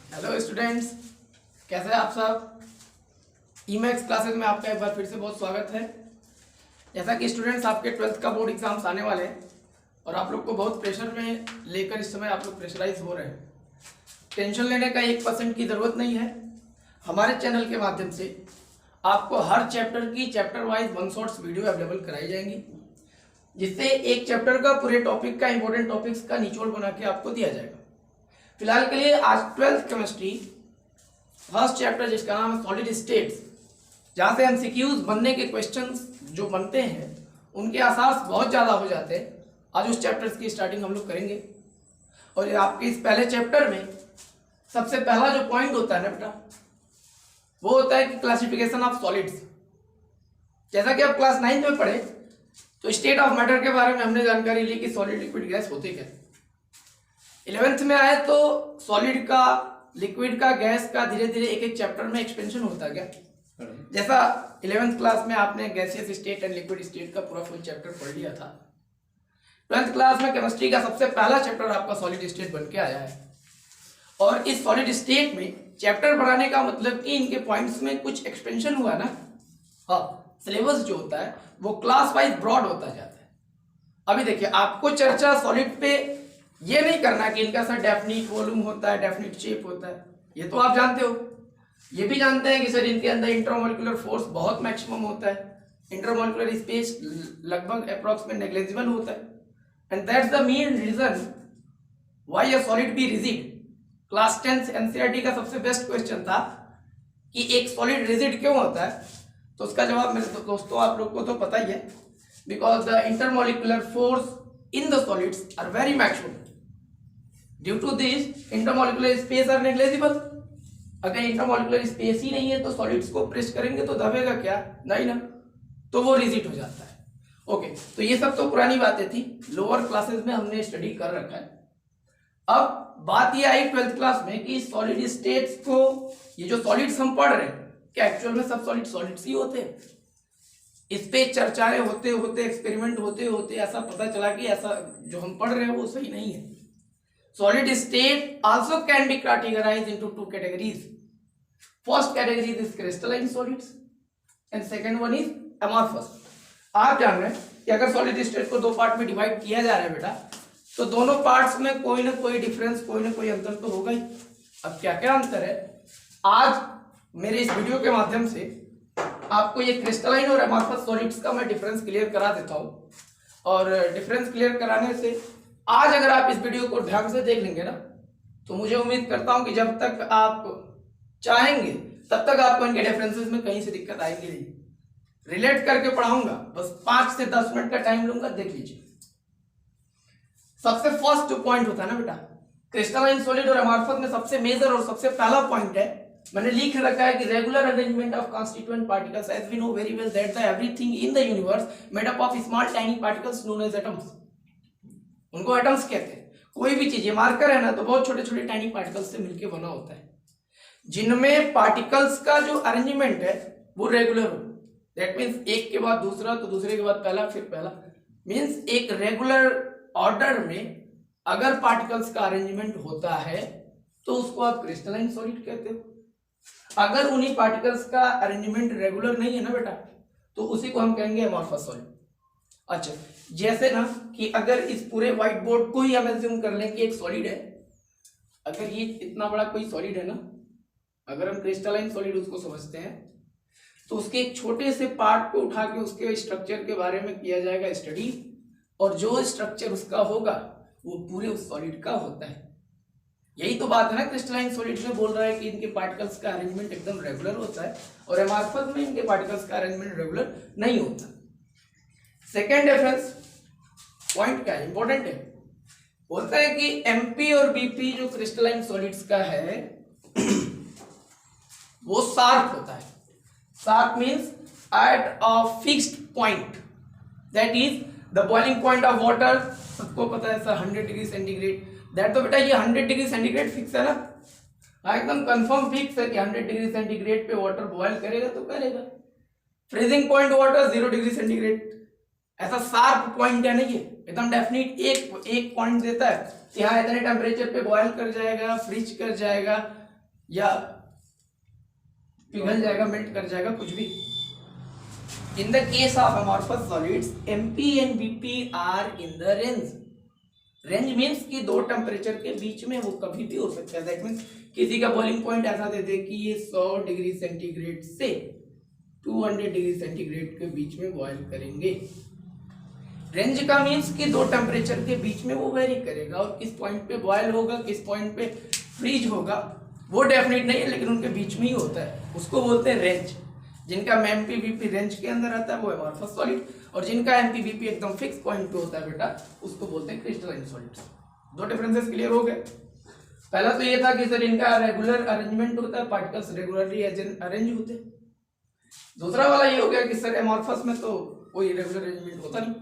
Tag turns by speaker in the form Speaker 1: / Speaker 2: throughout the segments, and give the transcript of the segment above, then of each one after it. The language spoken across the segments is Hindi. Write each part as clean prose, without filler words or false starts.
Speaker 1: हेलो स्टूडेंट्स, कैसे हैं आप सब। ईमैक्स क्लासेस में आपका एक बार फिर से बहुत स्वागत है। जैसा कि स्टूडेंट्स आपके 12th का बोर्ड एग्जाम्स आने वाले हैं और आप लोग को बहुत प्रेशर में लेकर इस समय आप लोग प्रेशराइज हो रहे हैं। टेंशन लेने का 1% की ज़रूरत नहीं है। हमारे चैनल के माध्यम से आपको हर चैप्टर की chapter wise one shots video available कराई जाएंगी, जिससे एक चैप्टर का पूरे टॉपिक का इंपॉर्टेंट टॉपिक्स का निचोड़ बना के आपको दिया जाएगा। फिलहाल के लिए आज 12th केमिस्ट्री फर्स्ट चैप्टर जिसका नाम है सॉलिड स्टेट्स, जहाँ से एमसीक्यूज बनने के क्वेश्चंस जो बनते हैं उनके आसार बहुत ज़्यादा हो जाते हैं। आज उस चैप्टर्स की स्टार्टिंग हम लोग करेंगे। और आपके इस पहले चैप्टर में सबसे पहला जो पॉइंट होता है ना बेटा, वो होता है कि क्लासिफिकेशन ऑफ सॉलिड्स। जैसा कि आप क्लास 9th में पढ़े तो स्टेट ऑफ मैटर के बारे में हमने जानकारी ली कि सॉलिड लिक्विड गैस होते क्या। 11th में आए तो सॉलिड का, लिक्विड का, गैस का धीरे धीरे एक एक चैप्टर में एक्सपेंशन होता गया। जैसा 11th क्लास में आपने gaseous state and liquid state का पूरा फुल चैप्टर पढ़ लिया था। 12th क्लास में केमिस्ट्री का सबसे पहला चैप्टर आपका सॉलिड स्टेट बन के आया है। और इस सॉलिड स्टेट में चैप्टर बढ़ाने का मतलब कि इनके पॉइंट्स में कुछ एक्सपेंशन हुआ ना। हाँ, सिलेबस जो होता है वो क्लास वाइज ब्रॉड होता जाता है। अभी देखिए, आपको चर्चा सॉलिड पे ये नहीं करना कि इनका सर डेफिनिट वॉल्यूम होता है, डेफिनिट शेप होता है, ये तो आप जानते हो। ये भी जानते हैं कि सर इनके अंदर इंटरमोलिकुलर फोर्स बहुत मैक्सिमम होता है, इंटरमोलिकुलर स्पेस लगभग अप्रॉक्सीमेट नेग्लिजिबल होता है, and that's the main reason why a solid be rigid. Class 10 NCERT का सबसे बेस्ट क्वेश्चन था कि एक सॉलिड रिजिड क्यों होता है, तो उसका जवाब मेरे दोस्तों आप लोग को तो पता ही है, because the intermolecular force in the solids are very maximum. Due to this, intermolecular space are negligible. अगर इंटरमोलिकुलर स्पेस ही नहीं है तो सॉलिड्स को प्रेस करेंगे तो दबेगा क्या? नहीं ना, तो वो रिजिड हो जाता है। ओके, तो ये सब तो पुरानी बातें थी, लोअर क्लासेस में हमने स्टडी कर रखा है। अब बात ये आई 12th क्लास में कि सॉलिड स्टेट्स को, ये जो सॉलिड्स हम पढ़ रहे हैं, क्या एक्चुअल में सब सॉलिड्स ही होते हैं? इस पे चर्चाएं होते होते, एक्सपेरिमेंट होते होते ऐसा पता चला कि ऐसा जो हम पढ़ रहे हैं वो सही नहीं है। Solid state also can be categorised into two categories. First category is crystalline solids and second one is amorphous. आप जान रहे हैं कि अगर सॉलिड स्टेट को दो पार्ट में डिवाइड किया जा रहा है बेटा, तो दोनों पार्ट्स में कोई ना कोई डिफरेंस, कोई ना कोई अंतर तो होगा ही। अब क्या क्या अंतर है, आज मेरे इस वीडियो के माध्यम से आपको ये क्रिस्टलाइन और अमॉर्फस सॉलिड्स का मैं डिफरेंस क्लियर करा देता हूँ। और डिफरेंस क्लियर कराने से आज अगर आप इस वीडियो को ध्यान से देख लेंगे ना, तो मुझे उम्मीद करता हूँ कि जब तक आप चाहेंगे तब तक आपको इनके डिफरेंसेस में कहीं से दिक्कत आएगी नहीं। रिलेट करके पढ़ाऊंगा, बस 5 से 10 मिनट का टाइम लूंगा, देख लीजिए। सबसे फर्स्ट जो पॉइंट होता है ना बेटा, क्रिस्टलाइन सॉलिड और अमॉर्फस में सबसे मेजर और सबसे पहला पॉइंट है, मैंने लिख रखा है कि regular arrangement of constituent particles, as we know very well that the everything in the universe made up of small tiny particles known as atoms. उनको एटम्स कहते हैं। कोई भी चीज, ये मार्कर है ना, तो बहुत छोटे छोटे टाइनी पार्टिकल्स से मिलकर बना होता है, जिनमें पार्टिकल्स का जो अरेंजमेंट है वो रेगुलर हो। दैट मीन्स एक के बाद दूसरा, तो दूसरे के बाद पहला, फिर पहला, मीन्स एक रेगुलर ऑर्डर में अगर पार्टिकल्स का अरेंजमेंट होता है तो उसको आप क्रिस्टलाइन सॉलिड कहते हो। अगर उन्हीं पार्टिकल्स का अरेंजमेंट रेगुलर नहीं है ना बेटा, तो उसी को हम कहेंगे अमॉर्फस सॉलिड। अच्छा, जैसे ना कि अगर इस पूरे व्हाइट बोर्ड को ही हम एज्यूम कर लें कि एक सॉलिड है, अगर ये इतना बड़ा कोई सॉलिड है ना, अगर हम क्रिस्टलाइन सॉलिड उसको समझते हैं, तो उसके एक छोटे से पार्ट को उठा के उसके स्ट्रक्चर के बारे में किया जाएगा स्टडी, और जो स्ट्रक्चर उसका होगा वो पूरे उस सॉलिड का होता है। यही तो बात है ना, क्रिस्टलाइन सॉलिड में बोल रहा है कि इनके पार्टिकल्स का अरेंजमेंट एकदम रेगुलर होता है, और अमॉर्फस में इनके पार्टिकल्स का अरेंजमेंट रेगुलर नहीं होता। सेकेंड डिफरेंस पॉइंट क्या है, इंपॉर्टेंट है, बोलता है कि एमपी और बीपी जो क्रिस्टलाइन सॉलिड्स का है वो शार्प होता है। Sharp means at a fixed point, that is the boiling point of water. सबको पता है सर 100 डिग्री सेंटीग्रेड, दैट तो बेटा ये 100 डिग्री सेंटीग्रेड फिक्स है ना, एकदम कंफर्म फिक्स है कि 100 डिग्री सेंटीग्रेड पे वाटर बॉयल करेगा तो करेगा। Freezing point water 0 degree centigrade, ऐसा शार्प पॉइंट है नहीं, ये एकदम डेफिनेट एक पॉइंट देता है कि हाँ इतने टेम्परेचर पे बॉयल कर जाएगा, फ्रीज कर जाएगा, या पिघल जाएगा, मेल्ट कर जाएगा, कुछ भी। In the case of amorphous solids MP and BP are in the range. Range means कि दो टेम्परेचर के बीच में वो कभी भी हो सकता है। दैट मीन्स किसी का बॉइलिंग पॉइंट ऐसा दे दे कि ये 100 डिग्री सेंटीग्रेड से 200 डिग्री सेंटीग्रेड के बीच में बॉयल करेंगे। रेंज का मीन्स कि दो टेम्परेचर के बीच में वो वेरी करेगा, और किस पॉइंट पे बॉयल होगा, किस पॉइंट पे फ्रीज होगा, वो डेफिनेट नहीं है, लेकिन उनके बीच में ही होता है, उसको बोलते हैं रेंज। जिनका MP-BP रेंज के अंदर आता है वो अमॉर्फस सॉलिड, और जिनका MP-BP एकदम फिक्स पॉइंट पे होता है बेटा, उसको बोलते हैं क्रिस्टलाइन सॉलिड्स। दो डिफरेंसेस क्लियर हो गए। पहला तो ये था कि सर इनका रेगुलर अरेंजमेंट होता है, पार्टिकल्स रेगुलरली अरेंज होते हैं। दूसरा वाला ये हो गया कि सर अमॉर्फस में तो कोई रेगुलर अरेंजमेंट होता नहीं।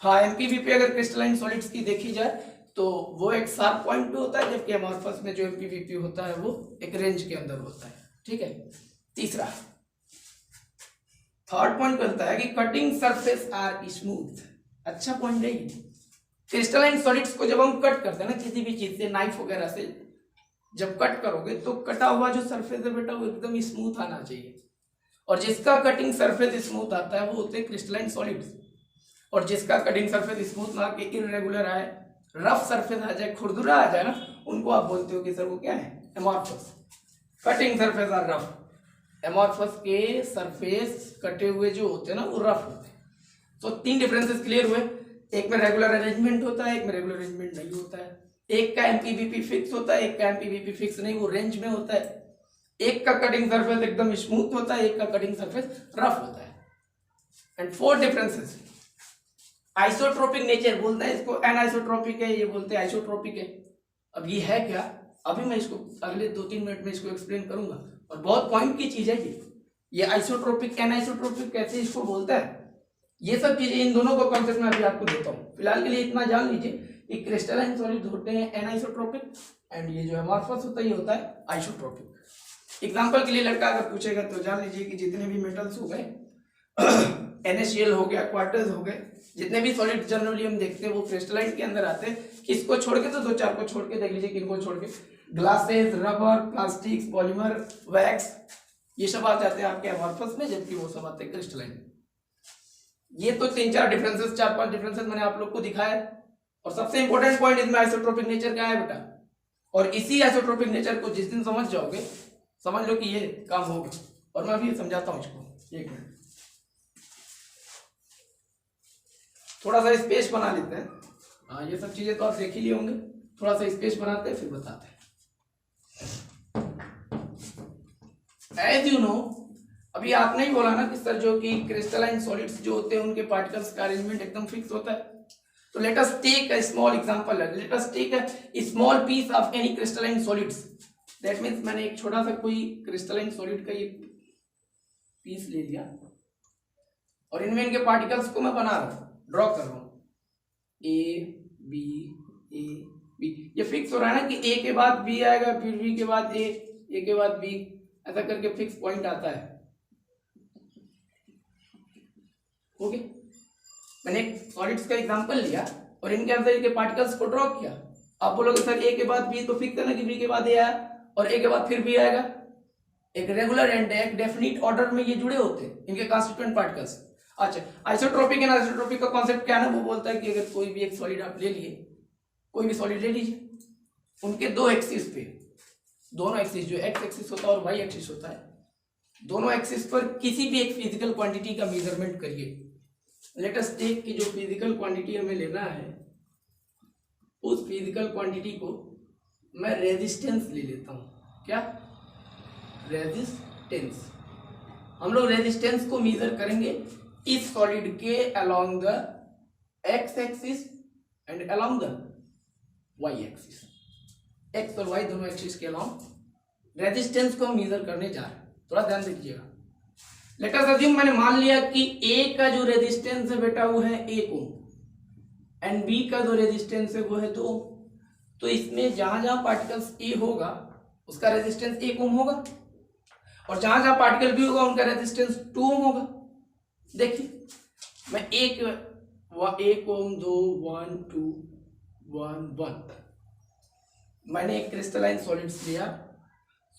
Speaker 1: हाँ, MP-BP अगर क्रिस्टलाइन सॉलिड्स की देखी जाए तो वो एक शार्प पॉइंट पे होता है, जबकि अमॉर्फस में जो MP-BP होता है वो एक रेंज के अंदर होता है। ठीक है। तीसरा, थर्ड पॉइंट करता है कि कटिंग सरफेस आर स्मूथ। अच्छा पॉइंट है। क्रिस्टलाइन सॉलिड्स को जब हम कट करते हैं ना किसी भी चीज से, नाइफ वगैरह से जब कट करोगे तो कटा हुआ जो सरफेस है बेटा वो एकदम स्मूथ आना चाहिए, और जिसका कटिंग सरफेस स्मूथ आता है वो होते हैं क्रिस्टलाइन सॉलिड्स। और जिसका कटिंग सरफेस स्मूथ ना के इररेगुलर आए, रफ सरफेस आ जाए, खुरदुरा आ जाए ना, उनको आप बोलते हो कि सर वो क्या है, amorphous. Cutting surface are rough. Amorphous के सरफेस कटे हुए जो होते हैं ना वो रफ होते हैं। तो तीन डिफरेंसेस क्लियर हुए। एक में रेगुलर अरेंजमेंट होता है, एक में रेगुलर अरेंजमेंट नहीं होता है। एक का MP-BP फिक्स होता है, एक का MP-BP फिक्स नहीं, वो रेंज में होता है। एक का कटिंग सरफेस एकदम स्मूथ होता है, एक का कटिंग सरफेस रफ होता है। And fourth differences, isotropic nature बोलते हैं इसको, एनआइसोट्रोपिक है, ये बोलते हैं आइसोट्रोपिक है। अब ये है क्या, अभी मैं इसको अगले 2-3 मिनट में इसको एक्सप्लेन करूंगा, और बहुत पॉइंट की चीज है ये आइसोट्रोपिक एनआइसोट्रोपिक कैसे इसको बोलता है, ये सब चीजें इन दोनों को कॉन्सेप्ट में अभी आपको देता हूँ। फिलहाल के लिए इतना जान लीजिए कि क्रिस्टलाइन सॉलिड होते हैं एनआइसोट्रोपिक, एंड ये जो अमॉर्फस होता है ये होता है आइसोट्रोपिक। एग्जांपल के लिए लड़का अगर पूछेगा तो जान लीजिए कि जितने भी मेटल्स हो गए NaCl हो गया, क्वार्टर्स हो गए, जितने भी सॉलिड जनरली हम देखते हैं वो क्रिस्टलाइन के अंदर आते हैं। किसको छोड़ के, तो 2-4 को छोड़ के देख लीजिए, किनको छोड़ के, glasses, rubber, plastics, polymer, wax, ये सब आ जाते हैं आपके अमॉर्फस में, जबकि वो सब आते हैं क्रिस्टलाइन। ये तो 3-4 डिफरेंसेस, 4-5 डिफरेंसेस मैंने आप लोग को दिखाया। और सबसे इंपॉर्टेंट पॉइंट इसमें आइसोट्रोपिक नेचर का है बेटा, और इसी आइसोट्रोपिक नेचर को जिस दिन समझ जाओगे, समझ लो कि ये काम होगा। और मैं अभी समझाता हूँ इसको, एक मिनट, थोड़ा सा स्पेस बना लेते हैं। हाँ, ये सब चीजें तो आप देख ही लिए होंगे, थोड़ा सा स्पेस बनाते हैं फिर बताते हैं। एज यू नो, अभी आपने ही बोला ना कि सर जो कि क्रिस्टलाइन सॉलिड्स जो होते हैं उनके पार्टिकल्स का अरेंजमेंट एकदम फिक्स होता है। तो let us take a small example, let us take a small piece of any crystalline solids. That means मैंने एक छोटा सा कोई क्रिस्टलाइन सॉलिड का ये पीस ले लिया, और इनमें इनके पार्टिकल्स को मैं बना रहा हूँ, ड्रॉ कर रहा हूँ, ए बी ए बी। ये फिक्स हो रहा है ना कि ए के बाद बी आएगा, फिर बी के बाद ए के बाद बी, ऐसा करके फिक्स पॉइंट आता है। ओके, मैंने एक सॉलिड्स का एग्जांपल लिया और इनके अंदर के पार्टिकल्स को ड्रॉ किया। आप बोलोगे सर ए के बाद बी तो फिक्स है ना कि बी के बाद ए आया और ए के बाद फिर बी आएगा। एक रेगुलर एंड एक डेफिनिट ऑर्डर में ये जुड़े होते हैं इनके कॉन्स्टिट्यूएंट पार्टिकल्स। अच्छा, आइसोट्रोपिक एंड आइसोट्रोपिक का कॉन्सेप्ट क्या है ना, वो बोलता है कि अगर कोई भी एक सॉलिड आप ले लिए, कोई भी सॉलिड ले लीजिए, उनके दो एक्सिस पे, दोनों एक्सिस जो एक्स एक्सिस होता है और वाई एक्सिस होता है, दोनों एक्सिस पर किसी भी एक फिजिकल क्वांटिटी का मेजरमेंट करिए। लेट अस टेक कि जो फिजिकल क्वांटिटी हमें लेना है, उस फिजिकल क्वांटिटी को मैं रेजिस्टेंस ले लेता हूं। क्या? रेजिस्टेंस। हम लोग रेजिस्टेंस को मेजर करेंगे इस सॉलिड के along the X axis and along the Y axis. X और वाई दोनों एक्सिस के अलोंग रेजिस्टेंस को हम मेजर करने जा रहे हैं। थोड़ा ध्यान दीजिएगा। लेट अस अज्यूम, मैंने मान लिया कि ए का जो रेजिस्टेंस है बेटा वो है 1 ओम एंड बी का जो रेजिस्टेंस है वो है 2 ओम। तो इसमें जहां जहां पार्टिकल्स ए होगा उसका रेजिस्टेंस 1 ओम होगा, और जहां जहां पार्टिकल बी होगा उनका रेजिस्टेंस 2 ओम होगा। देखिए, मैं 1 ओम 2 1 2 1 1 मैंने एक क्रिस्टलाइन सॉलिड्स लिया।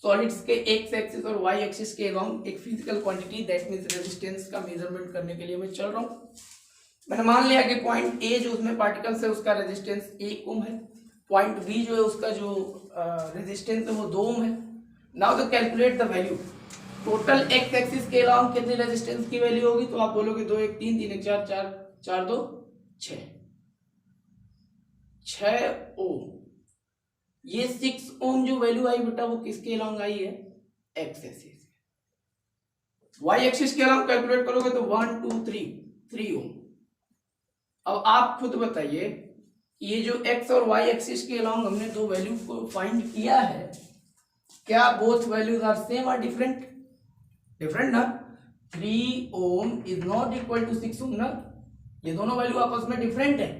Speaker 1: सॉलिड्स के एक्स एक्सिस और वाई एक्सिस के अलोंग एक physical quantity that means resistance का मेजरमेंट करने के लिए मैं चल रहा हूँ। मैंने मान लिया कि पॉइंट ए जो उसमें पार्टिकल्स है उसका रेजिस्टेंस 1 ओम है, पॉइंट बी जो है उसका जो रेजिस्टेंस है वो 2 ओम है। नाउ तो calculate the value. Total x axis के अलावा कितनी रेजिस्टेंस की वैल्यू होगी, तो आप बोलोगे 2 1 3 3 1 4 4 4 2 6 ओम। ये 6 ओम जो वैल्यू आई बेटा वो किसके अलावा आई है, एक्स एक्सिस। वाई एक्सिस के अलावा कैलकुलेट करोगे तो 1 2 3 ओम। अब आप खुद बताइए ये जो x और y एक्सिस के अलावा हमने दो वैल्यू को फाइंड किया है, क्या बोथ वैल्यूज आर सेम और डिफरेंट? डिफरेंट ना। 3 ओम इज नॉट इक्वल टू 6 ओम ना, ये दोनों वैल्यू आपस में डिफरेंट है।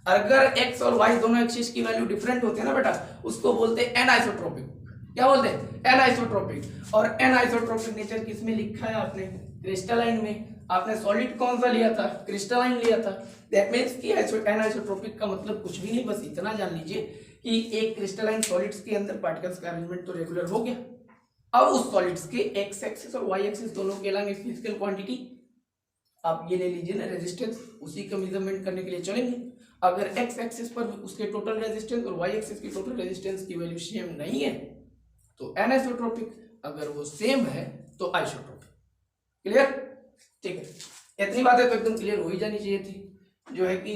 Speaker 1: अगर x और y दोनों एक्सिस की वैल्यू डिफरेंट होती है ना बेटा, उसको बोलते हैं एनआइसोट्रोपिक। क्या बोलते हैं? एनआइसोट्रोपिक। और एनआइसोट्रोपिक नेचर किस में लिखा है आपने? क्रिस्टलाइन में। आपने सॉलिड कौन सा लिया था? क्रिस्टलाइन लिया था। दैट मींस कि एनआइसोट्रोपिक का मतलब कुछ भी नहीं, बस इतना जान लीजिए कि एक क्रिस्टलाइन सॉलिड्स के अंदर पार्टिकल्स का अरेंजमेंट तो रेगुलर हो गया। अब उस सॉलिड्स के एक्स एक्सिस और वाई एक्सिस दोनों के अलावा फिजिकल क्वांटिटी आप ये ले लीजिए ना, रेजिस्टेंस, उसी का मेजरमेंट करने के लिए चलेंगे। अगर एक्स एक्सिस पर उसके टोटल रेजिस्टेंस और वाई एक्सिस की टोटल रेजिस्टेंस की वैल्यू सेम नहीं है तो एनआइसोट्रोपिक, अगर वो सेम है तो आइसोट्रोपिक। क्लियर? ठीक है, इतनी बातें तो एकदम क्लियर हो ही जानी चाहिए थी। जो है कि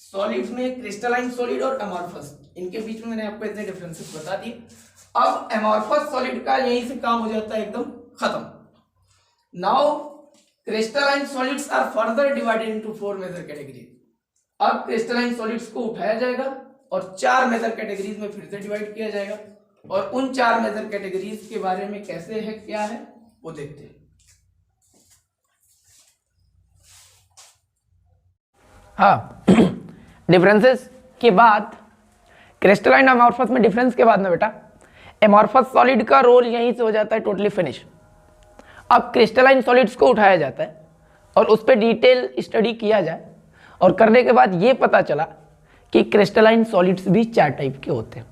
Speaker 1: सॉलिड्स में क्रिस्टलाइन सॉलिड और एमॉर्फस, इनके बीच में मैंने आपको इतने डिफरेंसेस बता दिए। अब एमॉर्फस सॉलिड का यहीं से काम हो जाता है एकदम खत्म। Now crystalline solids are further divided into 4 major categories. अब क्रिस्टलाइन सॉलिड्स को उठाया जाएगा और 4 मेजर कैटेगरीज में फिर से डिवाइड किया जाएगा, और उन 4 मेजर कैटेगरीज के बारे में कैसे है, क्या है, वो देखते हैं।
Speaker 2: हाँ, डिफरेंसेस के बाद क्रिस्टलाइन एमॉर्फस में डिफरेंस के बाद ना बेटा एमॉर्फस सॉलिड का रोल यहीं से हो जाता है टोटली फिनिश। अब क्रिस्टलाइन सॉलिड्स को उठाया जाता है और उस पर डिटेल स्टडी किया जाए, और करने के बाद ये पता चला कि क्रिस्टलाइन सॉलिड्स भी 4 टाइप के होते हैं।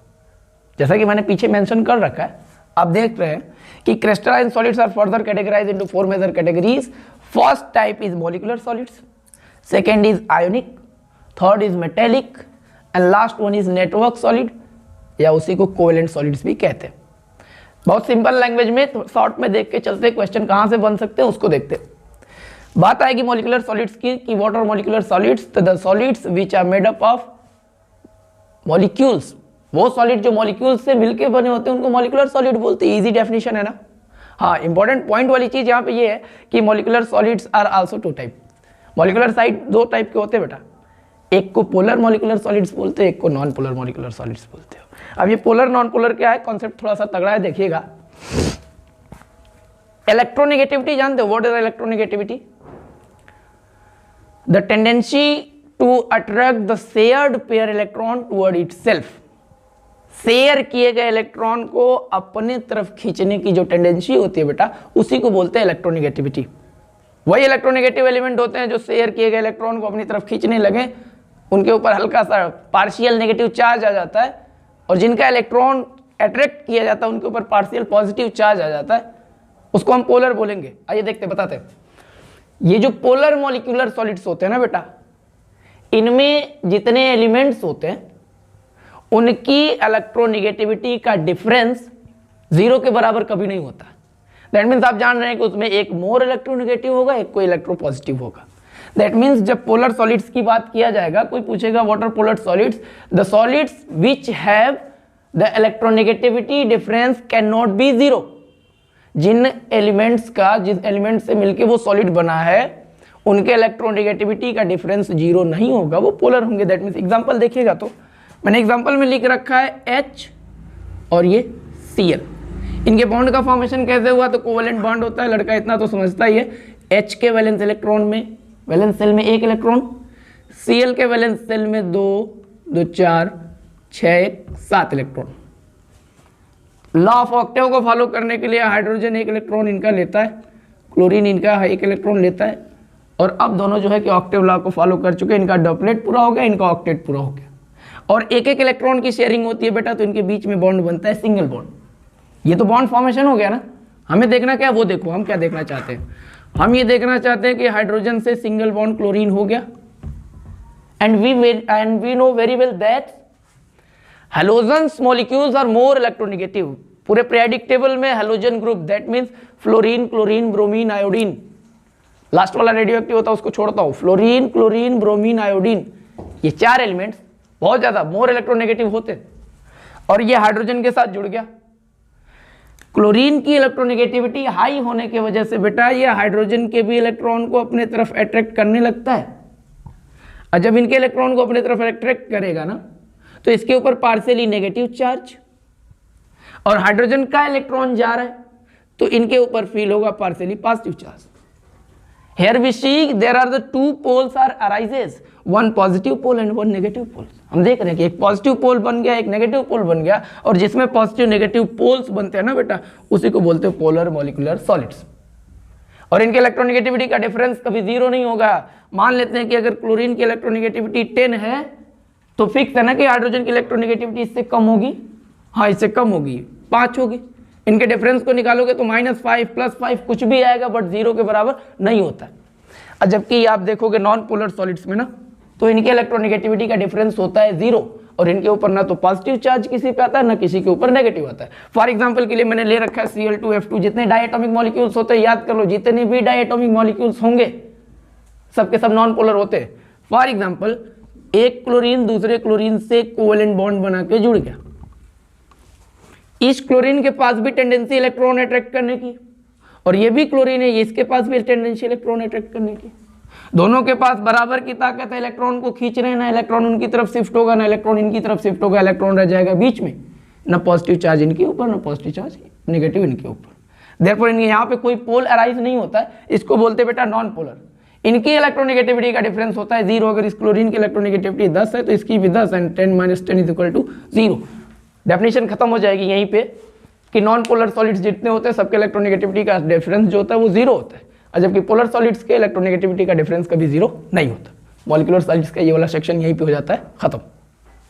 Speaker 2: जैसा कि मैंने पीछे मेंशन कर रखा है, आप देख रहे हैं कि crystalline solids are further categorized into 4 major categories. First type is molecular solids, second is ionic, third is metallic and last one is network solid, या उसी को कोवेलेंट सॉलिड्स भी कहते हैं। बहुत सिंपल लैंग्वेज में शॉर्ट में देख के चलते, क्वेश्चन कहाँ से बन सकते हैं उसको देखते हैं। बात आएगी मॉलिक्यूलर सॉलिड्स की व्हाट आर मॉलिक्यूलर सॉलिड्स, तो the solids which are made up of molecules, वो सॉलिड जो मॉलिक्यूल्स से मिलके बने होते हैं उनको मॉलिक्यूलर सॉलिड बोलते हैं। इजी डेफिनेशन है ना। हाँ, इंपॉर्टेंट पॉइंट वाली चीज यहाँ पे ये है कि molecular solids are also 2 type. Molecular side 2 type के होते हैं बेटा, एक को पोलर मॉलिक्यूलर सॉलिड्स बोलते हैं, एक को नॉन पोलर मॉलिक्यूलर सॉलिड्स बोलते हो। अब ये पोलर नॉन पोलर क्या है, कॉन्सेप्ट थोड़ा सा तगड़ा है, देखिएगा। इलेक्ट्रोनेगेटिविटी जानते हो? What is electronegativity? The tendency to attract the shared pair electron toward itself. Share किए गए इलेक्ट्रॉन को अपने तरफ खींचने की जो टेंडेंसी होती है बेटा, उसी को बोलते हैं इलेक्ट्रोनेगेटिविटी। वही इलेक्ट्रोनेगेटिव एलिमेंट होते हैं जो शेयर किए गए इलेक्ट्रॉन को अपनी तरफ खींचने लगे, उनके ऊपर हल्का सा पार्शियल नेगेटिव चार्ज आ जाता है, और जिनका इलेक्ट्रॉन अट्रैक्ट किया जाता है उनके ऊपर पार्शियल पॉजिटिव चार्ज आ जाता है, उसको हम पोलर बोलेंगे। आइए देखते बताते हैं। ये जो पोलर मॉलिक्यूलर सॉलिड्स होते हैं ना बेटा, इनमें जितने एलिमेंट्स होते हैं उनकी इलेक्ट्रोनेगेटिविटी का डिफरेंस 0 के बराबर कभी नहीं होता। दैट मीन्स आप जान रहे हैं कि उसमें एक मोर इलेक्ट्रोनेगेटिव होगा, एक को इलेक्ट्रो पॉजिटिव होगा। दैट मीन्स जब पोलर सॉलिड्स की बात किया जाएगा, कोई पूछेगा what are polar solids, the solids which have the electronegativity difference can not be 0। जिन एलिमेंट्स का, जिस एलिमेंट से मिलके वो सॉलिड बना है, उनके इलेक्ट्रोनेगेटिविटी का डिफरेंस 0 नहीं होगा, वो पोलर होंगे। दैट मीन्स एग्जाम्पल देखिएगा तो मैंने एग्जाम्पल में लिख रखा है H और ये Cl। इनके बॉन्ड का फॉर्मेशन कैसे हुआ, तो कोवेलेंट बॉन्ड होता है, लड़का इतना तो समझता ही है। H के वैलेंस इलेक्ट्रॉन में, वैलेंस सेल में 1 इलेक्ट्रॉन, Cl के वैलेंस सेल में 2 2 4 6 7 इलेक्ट्रॉन। लॉ ऑफ ऑक्टेव को फॉलो करने के लिए हाइड्रोजन 1 इलेक्ट्रॉन इनका लेता है, क्लोरीन इनका 1 इलेक्ट्रॉन लेता है, और अब दोनों जो है कि ऑक्टेव लॉ को फॉलो कर चुके हैं। इनका डबलेट पूरा हो गया, इनका ऑक्टेट पूरा हो गया, और 1 1 इलेक्ट्रॉन की शेयरिंग होती है बेटा, तो इनके बीच में बॉन्ड बनता है सिंगल बॉन्ड। ये तो बॉन्ड फॉर्मेशन हो गया ना। हमें देखना क्या है वो देखो, हम क्या देखना चाहते हैं, हम ये देखना चाहते हैं कि हाइड्रोजन से सिंगल बॉन्ड क्लोरीन हो गया, and we know very well that halogens molecules are more electronegative. पूरे पीरियोडिक टेबल में halogen group, that means fluorine, chlorine, bromine, iodine, last वाला रेडियो एक्टिव होता है उसको छोड़ता हूं, फ्लोरीन, क्लोरीन, ब्रोमीन, आयोडीन, ये 4 एलिमेंट्स बहुत ज्यादा मोर इलेक्ट्रोनेगेटिव होते हैं। और ये हाइड्रोजन के साथ जुड़ गया। क्लोरीन की इलेक्ट्रोनेगेटिविटी हाई होने की वजह से बेटा ये हाइड्रोजन के भी इलेक्ट्रॉन को अपने तरफ अट्रैक्ट करने लगता है, और जब इनके इलेक्ट्रॉन को अपने तरफ अट्रैक्ट करेगा ना तो इसके ऊपर पार्शियली नेगेटिव चार्ज, और हाइड्रोजन का इलेक्ट्रॉन जा रहा है तो इनके ऊपर फील होगा partially positive charge. Here we see there are the two poles are arises, one positive pole and one negative pole। हम देख रहे हैं कि एक पॉजिटिव पोल बन गया, एक नेगेटिव पोल बन गया, और जिसमें पॉजिटिव नेगेटिव पोल्स बनते हैं ना बेटा उसी को बोलते हैं पोलर मॉलिक्यूलर सॉलिड्स। और इनके इलेक्ट्रोनेगेटिविटी का डिफरेंस कभी 0 नहीं होगा। मान लेते हैं कि अगर क्लोरीन की इलेक्ट्रोनेगेटिविटी 10 है तो फिक्स है ना कि हाइड्रोजन की इलेक्ट्रोनेगेटिविटी इससे कम होगी, हाँ इससे कम होगी, 5 होगी। इनके डिफरेंस को निकालोगे तो -5 +5 कुछ भी आएगा, बट 0 के बराबर नहीं होता है। और जबकि आप देखोगे नॉन पोलर सॉलिड्स में ना तो इनके इलेक्ट्रोनेगेटिविटी का डिफरेंस होता है 0, और इनके ऊपर ना तो पॉजिटिव चार्ज किसी पे आता है ना किसी के ऊपर नेगेटिव आता है। फॉर एग्जांपल के लिए मैंने ले रखा है Cl2F2, जितने डायटोमिक मॉलिक्यूल्स होते हैं याद कर लो, जितने भी डायटोमिक मॉलिक्यूल्स होंगे सबके सब नॉन पोलर होते हैं। फॉर एग्जांपल एक क्लोरीन दूसरे क्लोरीन से कोवेलेंट बॉन्ड बना के जुड़ गया, इस क्लोरीन के पास भी टेंडेंसी इलेक्ट्रॉन अट्रैक्ट करने की, और ये भी क्लोरीन है, इसके पास भी टेंडेंसी इलेक्ट्रॉन अट्रैक्ट करने की। दोनों के पास बराबर की ताकत है, इलेक्ट्रॉन को खींच रहे हैं, ना इलेक्ट्रॉन उनकी तरफ शिफ्ट होगा ना इलेक्ट्रॉन इनकी तरफ शिफ्ट होगा, इलेक्ट्रॉन रह जाएगा बीच में, ना पॉजिटिव चार्ज इनके ऊपर ना पॉजिटिव चार्ज नेगेटिव इनके ऊपर। देयरफॉर यहाँ पे कोई पोल अराइज नहीं होता है, इसको बोलते बेटा नॉन पोलर। इनकी इलेक्ट्रोनेगेटिविटी का डिफरेंस होता है 0। अगर इस क्लोरीन की इलेक्ट्रोनेगेटिविटी 10 है तो इसकी भी 10, एंड 10 - 10 = 0। डेफिनेशन खत्म हो जाएगी यहीं पे कि नॉन पोलर सॉलिड्स जितने होते हैं सबके इलेक्ट्रोनेगेटिविटी का डिफरेंस जो होता है वो 0 होता है, और जबकि पोलर सॉलिड्स के इलेक्ट्रोनेगेटिविटी का डिफरेंस कभी 0 नहीं होता। मॉलिक्यूलर सॉलिड्स का ये वाला सेक्शन यहीं पे हो जाता है खत्म।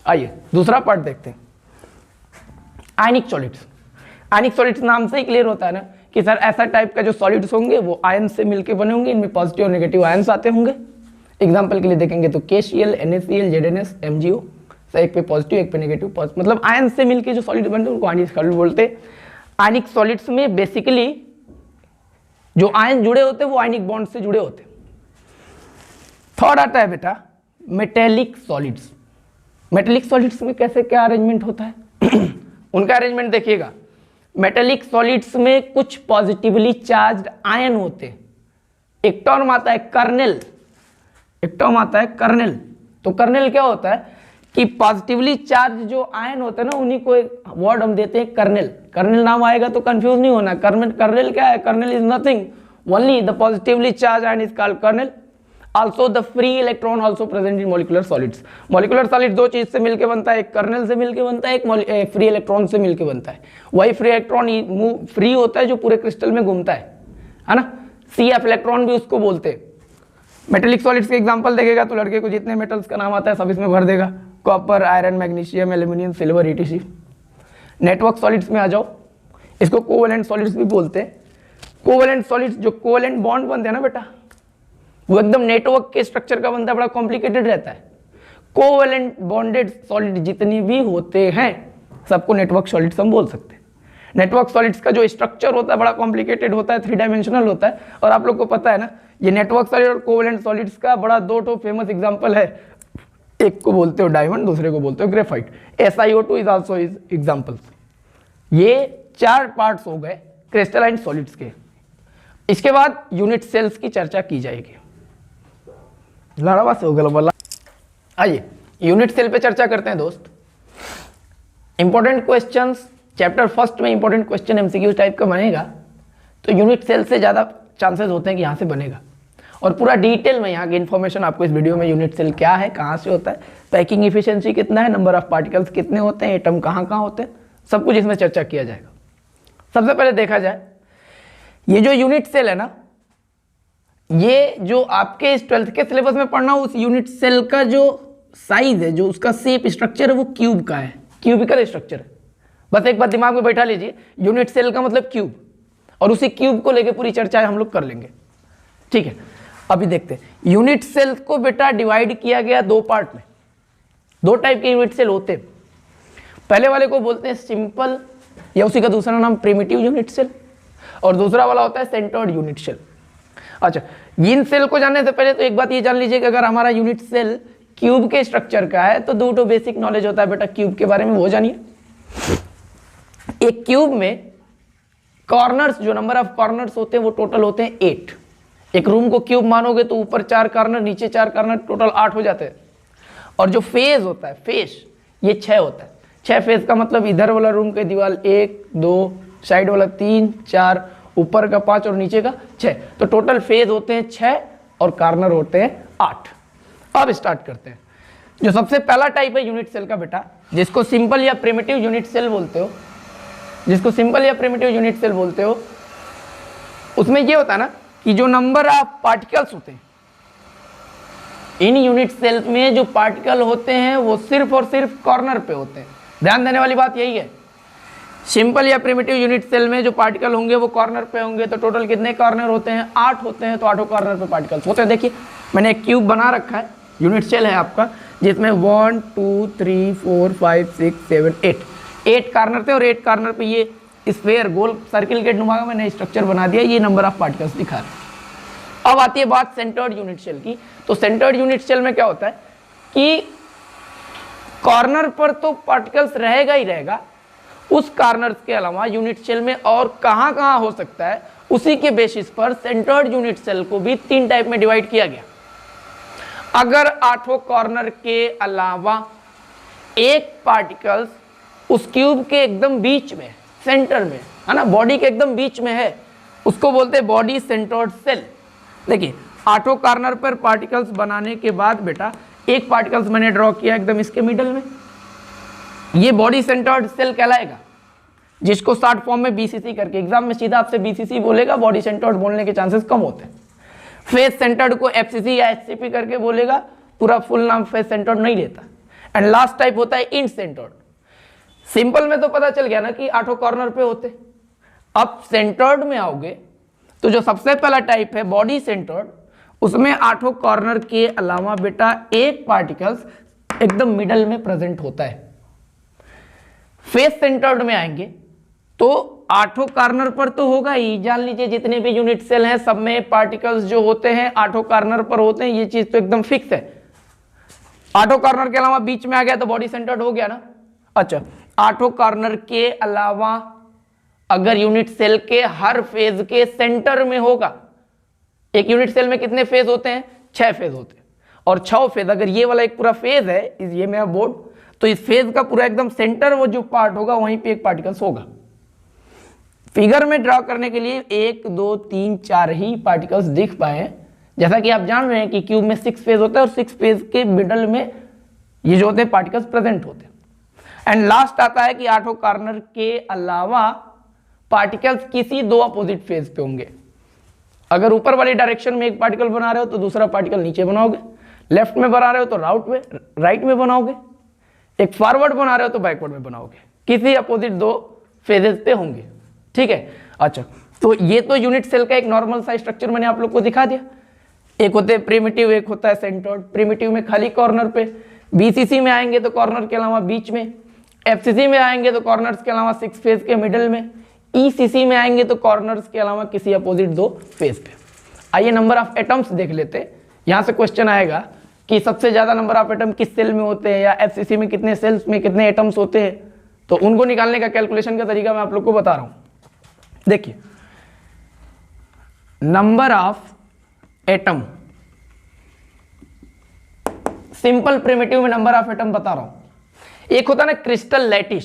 Speaker 2: आइए दूसरा पार्ट देखते हैं, आयनिक सॉलिड्स। आयनिक सॉलिड्स नाम से ही क्लियर होता है ना कि सर ऐसा टाइप का जो सॉलिड्स होंगे वो आयन से मिलकर बने होंगे, इनमें पॉजिटिव और नेगेटिव आयन्स आते होंगे। एग्जाम्पल के लिए देखेंगे तो KCl, NaCl, ZnS, MgO, एक पे पॉजिटिव एक पे नेगेटिव, मतलब आयन से मिलके जो सॉलिड बनते हैं उनको आयनिक सॉलिड बोलते हैं। आयनिक सॉलिड्स में बेसिकली जो आयन जुड़े होते हैं वो आयनिक बॉन्ड से जुड़े होते हैं। थर्ड आता है बेटा मेटेलिक सॉलिड्स। मेटेलिक सॉलिड्स में कैसे क्या अरेंजमेंट होता है उनका अरेंजमेंट देखिएगा। मेटेलिक सॉलिड्स में कुछ पॉजिटिवली चार्ज्ड आयन होते हैं। एक टर्म आता है कर्नेल, एक टर्म आता है कर्नेल। तो कर्नेल क्या होता है कि पॉजिटिवली चार्ज जो आयन होते हैं ना उन्हीं को एक वर्ड हम देते हैं कर्नेल। कर्नेल नाम आएगा तो कंफ्यूज नहीं होना। कर्नेल क्या है? Kernel is nothing, only the positively charge ion is called kernel. Also the free electron also present in molecular solids. Molecular solid दो चीज से मिलकर बनता है, एक कर्नेल से मिलकर बनता है, एक फ्री इलेक्ट्रॉन से मिलकर बनता है। वही फ्री इलेक्ट्रॉन फ्री होता है जो पूरे क्रिस्टल में घूमता है ना। CF इलेक्ट्रॉन भी उसको बोलते हैं। मेटेलिक सॉलिड्स के एग्जांपल देखेगा तो लड़के को जितने मेटल्स का नाम आता है सब इसमें भर देगा, copper, iron, magnesium, aluminium, silver, ETC। Network solids में आ जाओ, इसको कोवेलेंट सॉलिड्स भी बोलते हैं। कोवेलेंट सॉलिड्स जो कोवेलेंट बॉन्ड बनते हैं ना बेटा, वो एकदम नेटवर्क के स्ट्रक्चर का बनता है, बड़ा कॉम्प्लिकेटेड रहता है। कोवेलेंट बॉन्डेड सॉलिड जितनी भी होते हैं सबको नेटवर्क सॉलिड्स हम बोल सकते हैं। नेटवर्क सॉलिड्स का जो स्ट्रक्चर होता है बड़ा कॉम्प्लिकेटेड होता है, 3 डायमेंशनल होता है। और आप लोग को पता है ना ये नेटवर्क सॉलिड और कोवेलेंट सॉलिड्स का बड़ा 2 फेमस एग्जांपल है। एक को बोलते हो डायमंड, दूसरे को बोलते हो graphite. SiO2 is also is example. ये 4 पार्ट्स हो गए क्रिस्टलाइन सॉलिड्स के। इसके बाद यूनिट सेल्स की चर्चा की जाएगी। लड़ावा से हो गया बोला। आइए यूनिट सेल पे चर्चा करते हैं दोस्त। इंपॉर्टेंट क्वेश्चंस चैप्टर फर्स्ट में इंपॉर्टेंट क्वेश्चन MCQ टाइप का बनेगा, तो यूनिट सेल से ज़्यादा चांसेस होते हैं कि यहाँ से बनेगा। और पूरा डिटेल में यहाँ की इन्फॉर्मेशन आपको इस वीडियो में, यूनिट सेल क्या है, कहाँ से होता है, पैकिंग इफिशियंसी कितना है, नंबर ऑफ पार्टिकल्स कितने होते हैं, एटम कहाँ कहाँ होते हैं, सब कुछ इसमें चर्चा किया जाएगा। सबसे पहले देखा जाए ये जो यूनिट सेल है ना, ये जो आपके इस 12th के सिलेबस में पढ़ना उस यूनिट सेल का जो साइज है, जो उसका शेप स्ट्रक्चर है वो क्यूब का है, क्यूबिकल स्ट्रक्चर है। बस एक बात दिमाग में बैठा लीजिए, यूनिट सेल का मतलब क्यूब, और उसी क्यूब को लेके पूरी चर्चा हम लोग कर लेंगे। ठीक है, अभी देखते हैं यूनिट सेल को बेटा डिवाइड किया गया दो पार्ट में। दो टाइप के यूनिट सेल होते हैं। पहले वाले को बोलते हैं सिंपल, या उसी का दूसरा नाम प्रिमिटिव यूनिट सेल, और दूसरा वाला होता है सेंटर्ड यूनिट सेल। अच्छा, इन सेल को जानने से पहले तो एक बात ये जान लीजिए कि अगर हमारा यूनिट सेल क्यूब के स्ट्रक्चर का है तो दो बेसिक नॉलेज होता है बेटा क्यूब के बारे में, वो जानिए। एक क्यूब में कॉर्नर्स, जो नंबर ऑफ कॉर्नर्स होते हैं वो टोटल होते हैं 8। एक रूम को क्यूब मानोगे तो ऊपर 4 कॉर्नर, नीचे 4 कॉर्नर, टोटल 8 हो जाते हैं। और जो फेज होता है, फेस, ये 6 होता है। 6 फेज का मतलब इधर वाला रूम के दीवार 1 2, साइड वाला 3 4, ऊपर का 5 और नीचे का 6, तो टोटल फेज होते हैं 6 और कॉर्नर होते हैं 8। अब स्टार्ट करते हैं। जो सबसे पहला टाइप है यूनिट सेल का बेटा, जिसको सिंपल या प्रिमिटिव यूनिट सेल बोलते हो, जिसको सिंपल या प्रिमिटिव यूनिट सेल बोलते हो, उसमें ये होता है ना कि जो नंबर ऑफ पार्टिकल्स होते हैं, इन यूनिट सेल में जो पार्टिकल होते हैं वो सिर्फ और सिर्फ कॉर्नर पे होते हैं। ध्यान देने वाली बात यही है, सिंपल या प्रिमिटिव यूनिट सेल में जो पार्टिकल होंगे वो कॉर्नर पे होंगे। तो टोटल कितने कॉर्नर होते हैं? 8 होते हैं। तो 8 कॉर्नर पे पार्टिकल्स होते हैं। देखिए मैंने एक क्यूब बना रखा है, यूनिट सेल है आपका, जिसमें 1 2 3 4 5 6 7 8 कॉर्नर थे, और 8 कॉर्नर पे ये स्फेयर, गोल सर्किल के नुमा का मैंने स्ट्रक्चर बना दिया। ये नंबर ऑफ पार्टिकल्स दिखा रहे हैं। अब आती है बात सेंटर्ड यूनिट सेल की। तो सेंटर्ड यूनिट सेल में क्या होता है कि कॉर्नर पर तो पार्टिकल्स रहेगा ही रहेगा, उस कॉर्नर्स के अलावा यूनिट सेल में और कहां कहां हो सकता है, उसी के बेसिस पर सेंटर्ड यूनिट सेल को भी 3 टाइप में डिवाइड किया गया। अगर 8 कॉर्नर के अलावा एक पार्टिकल्स उस क्यूब के एकदम बीच में, सेंटर में है ना, बॉडी के एकदम बीच में है, उसको बोलते हैं बॉडी सेंटर्ड सेल। देखिए 8 कॉर्नर पर पार्टिकल्स बनाने के बाद बेटा एक पार्टिकल्स मैंने ड्रॉ किया एकदम इसके मिडल में, ये बॉडी सेंटर्ड सेल कहलाएगा, जिसको शॉर्ट फॉर्म में बीसीसी करके, एग्जाम में सीधा आपसे बीसीसी बोलेगा, बॉडी सेंटर्ड बोलने के चांसेस कम होते हैं। फेस सेंटर्ड को एफसीसी या एचसीपी करके बोलेगा, पूरा फुल नाम फेस सेंटर्ड नहीं लेता। एंड लास्ट टाइप होता है इंड सेंटर्ड। सिंपल में तो पता चल गया ना कि 8 कॉर्नर पे होते। अब सेंटर्ड में आओगे तो जो सबसे पहला टाइप है बॉडी सेंटर्ड, उसमें 8 कॉर्नर के अलावा बेटा एक पार्टिकल्स एकदम मिडल में प्रेजेंट होता है। फेस सेंटर्ड में आएंगे तो 8 कॉर्नर पर तो होगा ही, जान लीजिए जितने भी यूनिट सेल हैं सब में पार्टिकल्स जो होते हैं 8 कॉर्नर पर होते हैं, ये चीज तो एकदम फिक्स है। 8 कॉर्नर के अलावा बीच में आ गया तो बॉडी सेंटर्ड हो गया ना। अच्छा, 8 कॉर्नर के अलावा अगर यूनिट सेल के हर फेज के सेंटर में होगा, एक यूनिट सेल में कितने फेज होते हैं? 6 फेज होते हैं, और 6 फेज, अगर ये वाला एक पूरा फेज है, ये मेरा बोर्ड, तो इस फेज का पूरा एकदम सेंटर वो जो पार्ट होगा वहीं पे एक पार्टिकल्स होगा। फिगर में ड्रॉ करने के लिए 1 2 3 4 ही पार्टिकल्स दिख पाए, जैसा कि आप जान रहे हैं कि क्यूब में 6 फेज होता है और 6 फेज के मिडल में ये जो होते हैं पार्टिकल्स प्रेजेंट होते हैं। एंड लास्ट आता है कि 8 कॉर्नर के अलावा पार्टिकल्स किसी 2 अपोजिट फेज पे होंगे। अगर ऊपर वाली डायरेक्शन में एक पार्टिकल बना रहे हो तो दूसरा पार्टिकल नीचे बनाओगे, लेफ्ट में बना रहे हो तो राइट में बनाओगे, एक फॉरवर्ड बना रहे हो तो बैकवर्ड में बनाओगे, किसी अपोजिट 2 फेजेस पे होंगे। ठीक है। अच्छा, तो ये तो यूनिट सेल का एक नॉर्मल सा स्ट्रक्चर मैंने आप लोग को दिखा दिया। एक होते हैं प्रिमिटिव, एक होता है सेंटर्ड। प्रिमिटिव में खाली कॉर्नर पे, बीसीसी में आएंगे तो कॉर्नर के अलावा बीच में, एफसीसी में आएंगे तो कॉर्नर्स के अलावा 6 फेज के मिडल में, ईसीसी में आएंगे तो कॉर्नर्स के अलावा किसी अपोजिट 2 फेज पे। आइए नंबर ऑफ एटम्स देख लेते हैं। यहां से क्वेश्चन आएगा कि सबसे ज्यादा नंबर ऑफ एटम किस सेल में होते हैं, या एफसीसी में कितने सेल्स में कितने एटम्स होते हैं, तो उनको निकालने का कैलकुलेशन का तरीका मैं आप लोग को बता रहा हूं। देखिए number of atom, simple primitive में नंबर ऑफ एटम बता रहा हूं। एक होता है ना क्रिस्टल लैटिस,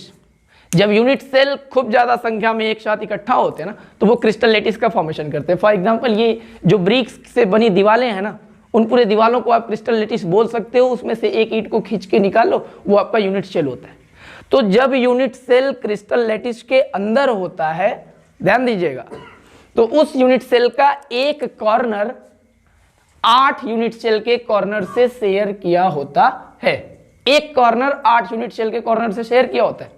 Speaker 2: जब यूनिट सेल खूब ज्यादा संख्या में एक साथ इकट्ठा होते हैं ना तो वो क्रिस्टल लैटिस का फॉर्मेशन करते हैं। फॉर एग्जांपल ये जो ब्रिक्स से बनी दीवारें हैं ना, उन पूरे दीवारों को आप क्रिस्टल लैटिस बोल सकते हो। उसमें से एक ईंट को खींच के निकाल लो, वो आपका यूनिट सेल होता है। तो जब यूनिट सेल क्रिस्टल लैटिस के अंदर होता है, ध्यान दीजिएगा, तो उस यूनिट सेल का एक कॉर्नर 8 यूनिट सेल के कॉर्नर से शेयर किया होता है। एक कॉर्नर 8 यूनिट सेल के कॉर्नर से शेयर किया होता है।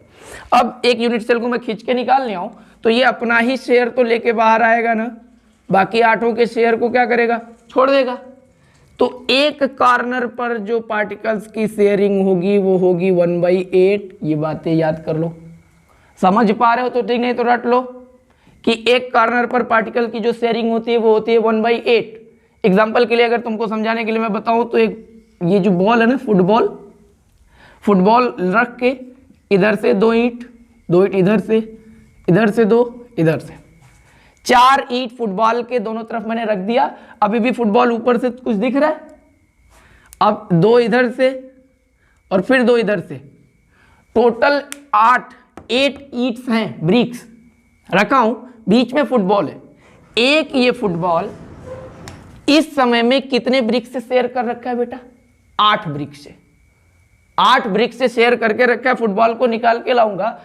Speaker 2: अब एक यूनिट सेल को मैं खींच के निकाल ले आऊं तो ये अपना ही शेयर तो लेके बाहर आएगा ना, बाकी 8 के शेयर को क्या करेगा, छोड़ देगा। तो एक कॉर्नर पर जो पार्टिकल्स की शेयरिंग होगी वो होगी 1/8। ये बातें याद कर लो, समझ पा रहे हो तो ठीक, नहीं तो रट लो कि एक कॉर्नर पर पार्टिकल की जो शेयरिंग होती है वो होती है 1/8। एग्जाम्पल के लिए अगर तुमको समझाने के लिए मैं बताऊं तो एक ये जो बॉल है ना, फुटबॉल रख के इधर से 2 ईंट इधर से 2 इधर से 4 ईंट फुटबॉल के दोनों तरफ मैंने रख दिया। अभी भी फुटबॉल ऊपर से कुछ दिख रहा है, अब 2 इधर से और फिर 2 इधर से, टोटल 8 ईंट्स हैं, ब्रिक्स रखा हूं, बीच में फुटबॉल है। एक ये फुटबॉल इस समय में कितने ब्रिक्स से शेयर कर रखा है बेटा, 8 ब्रिक्स से। 8 ब्रिक्स से शेयर करके रखा है। फुटबॉल को निकाल के लाऊंगा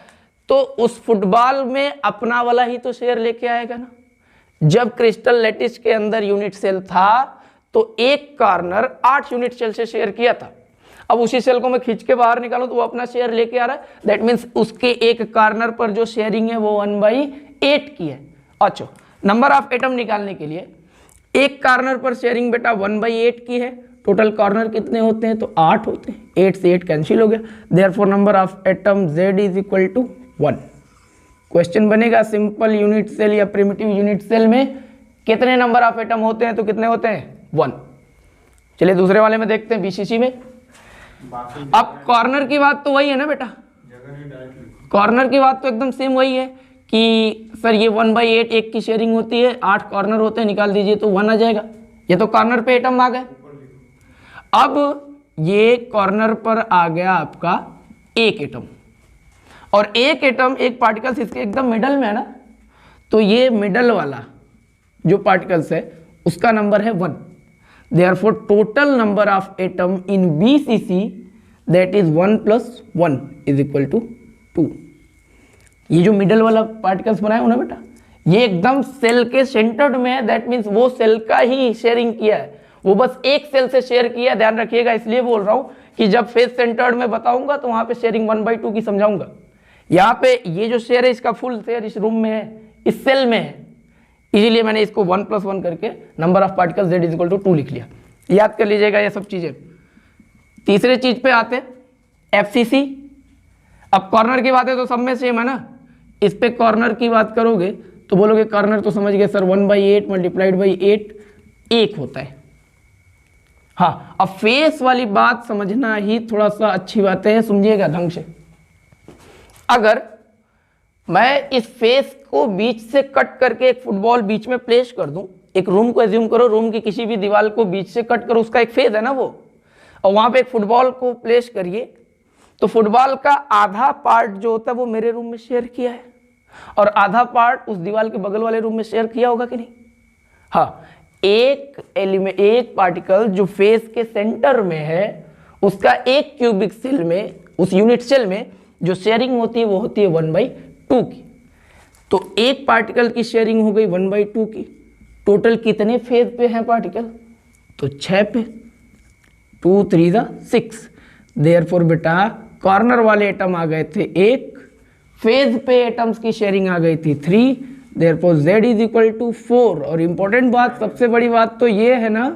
Speaker 2: तो उस फुटबॉल में अपना वाला ही तो शेयर लेके आएगा ना। जब क्रिस्टल लैटिस के अंदर यूनिट सेल था तो एक कॉर्नर 8 यूनिट सेल से शेयर किया था। अब उसी सेल को मैं खींच के बाहर निकालूं तो वो अपना शेयर लेके आ रहा है। दैट मीन्स उसके एक कॉर्नर पर जो शेयरिंग है वो 1/8 की है। अच्छा, नंबर ऑफ एटम निकालने के लिए एक कॉर्नर पर शेयरिंग बेटा 1/8 की है। टोटल कॉर्नर कितने होते हैं, तो 8 होते हैं। 8 से 8 कैंसिल हो गया। Therefore number of atom Z is equal to 1। Question बनेगा सिंपल यूनिट सेल या प्रिमिटिव यूनिट सेल में कितने नंबर ऑफ एटम होते हैं, तो कितने होते हैं, 1। चलिए दूसरे वाले में देखते हैं, BCC में। अब कॉर्नर की बात तो वही है ना बेटा, कॉर्नर की बात तो एकदम सेम वही है कि सर ये 1/8 एक की शेयरिंग होती है, 8 कॉर्नर होते हैं, निकाल दीजिए तो 1 आ जाएगा। ये तो कॉर्नर पे एटम आ गए। अब ये कॉर्नर पर आ गया आपका एक एटम, और एक एटम एक पार्टिकल्स इसके एकदम मिडल में है ना, तो ये मिडल वाला जो पार्टिकल्स है उसका नंबर है 1। Therefore total number of atom in BCC that is 1 + 1 is equal to 2। ये जो मिडल वाला पार्टिकल्स बनाए हो ना बेटा, ये एकदम सेल के सेंटर्ड में है। दैट मीन्स वो सेल का ही शेयरिंग किया है, वो बस एक सेल से शेयर किया है। ध्यान रखिएगा, इसलिए बोल रहा हूं कि जब फेस सेंटर्ड में बताऊंगा तो वहां पे शेयरिंग 1/2 की समझाऊंगा। यहाँ पे ये जो शेयर है इसका फुल शेयर इस रूम में है, इस सेल में है, इसीलिए मैंने इसको 1 + 1 करके number of particles Z is equal to 2 लिख लिया। याद कर लीजिएगा ये सब चीजें। तीसरे चीज पे आते हैं, FCC। अब कॉर्नर की बात है तो सब में सेम है ना। इस पे कॉर्नर की बात करोगे तो बोलोगे कॉर्नर तो समझ गए सर, 1/8 × 8 1 होता है। हाँ, अब फेस वाली बात समझना ही थोड़ा सा अच्छी बात है, समझिएगा ढंग से। अगर मैं इस फेस को बीच से कट करके एक फुटबॉल बीच में प्लेस कर दूं, एक रूम को एज्यूम करो, रूम की किसी भी दीवार को बीच से कट करो, उसका एक फेस है ना वो, और वहां पे एक फुटबॉल को प्लेस करिए, तो फुटबॉल का आधा पार्ट जो होता है वो मेरे रूम में शेयर किया है, और आधा पार्ट उस दीवार के बगल वाले रूम में शेयर किया होगा कि नहीं। हाँ, एक एलिमेंट, एक पार्टिकल जो फेस के सेंटर में है, उसका एक क्यूबिक सेल में, उस यूनिट सेल में जो शेयरिंग होती है वो होती है 1/2 की। तो एक पार्टिकल की शेयरिंग हो गई 1/2 की। टोटल कितने फेज पे हैं पार्टिकल, तो 6 पे, 2 3 6। देयरफॉर बेटा कॉर्नर वाले एटम आ गए थे 1, फेज पे एटम्स की शेयरिंग आ गई थी 3। Therefore Z is equal to 4। और इंपॉर्टेंट बात, सबसे बड़ी बात तो ये है ना,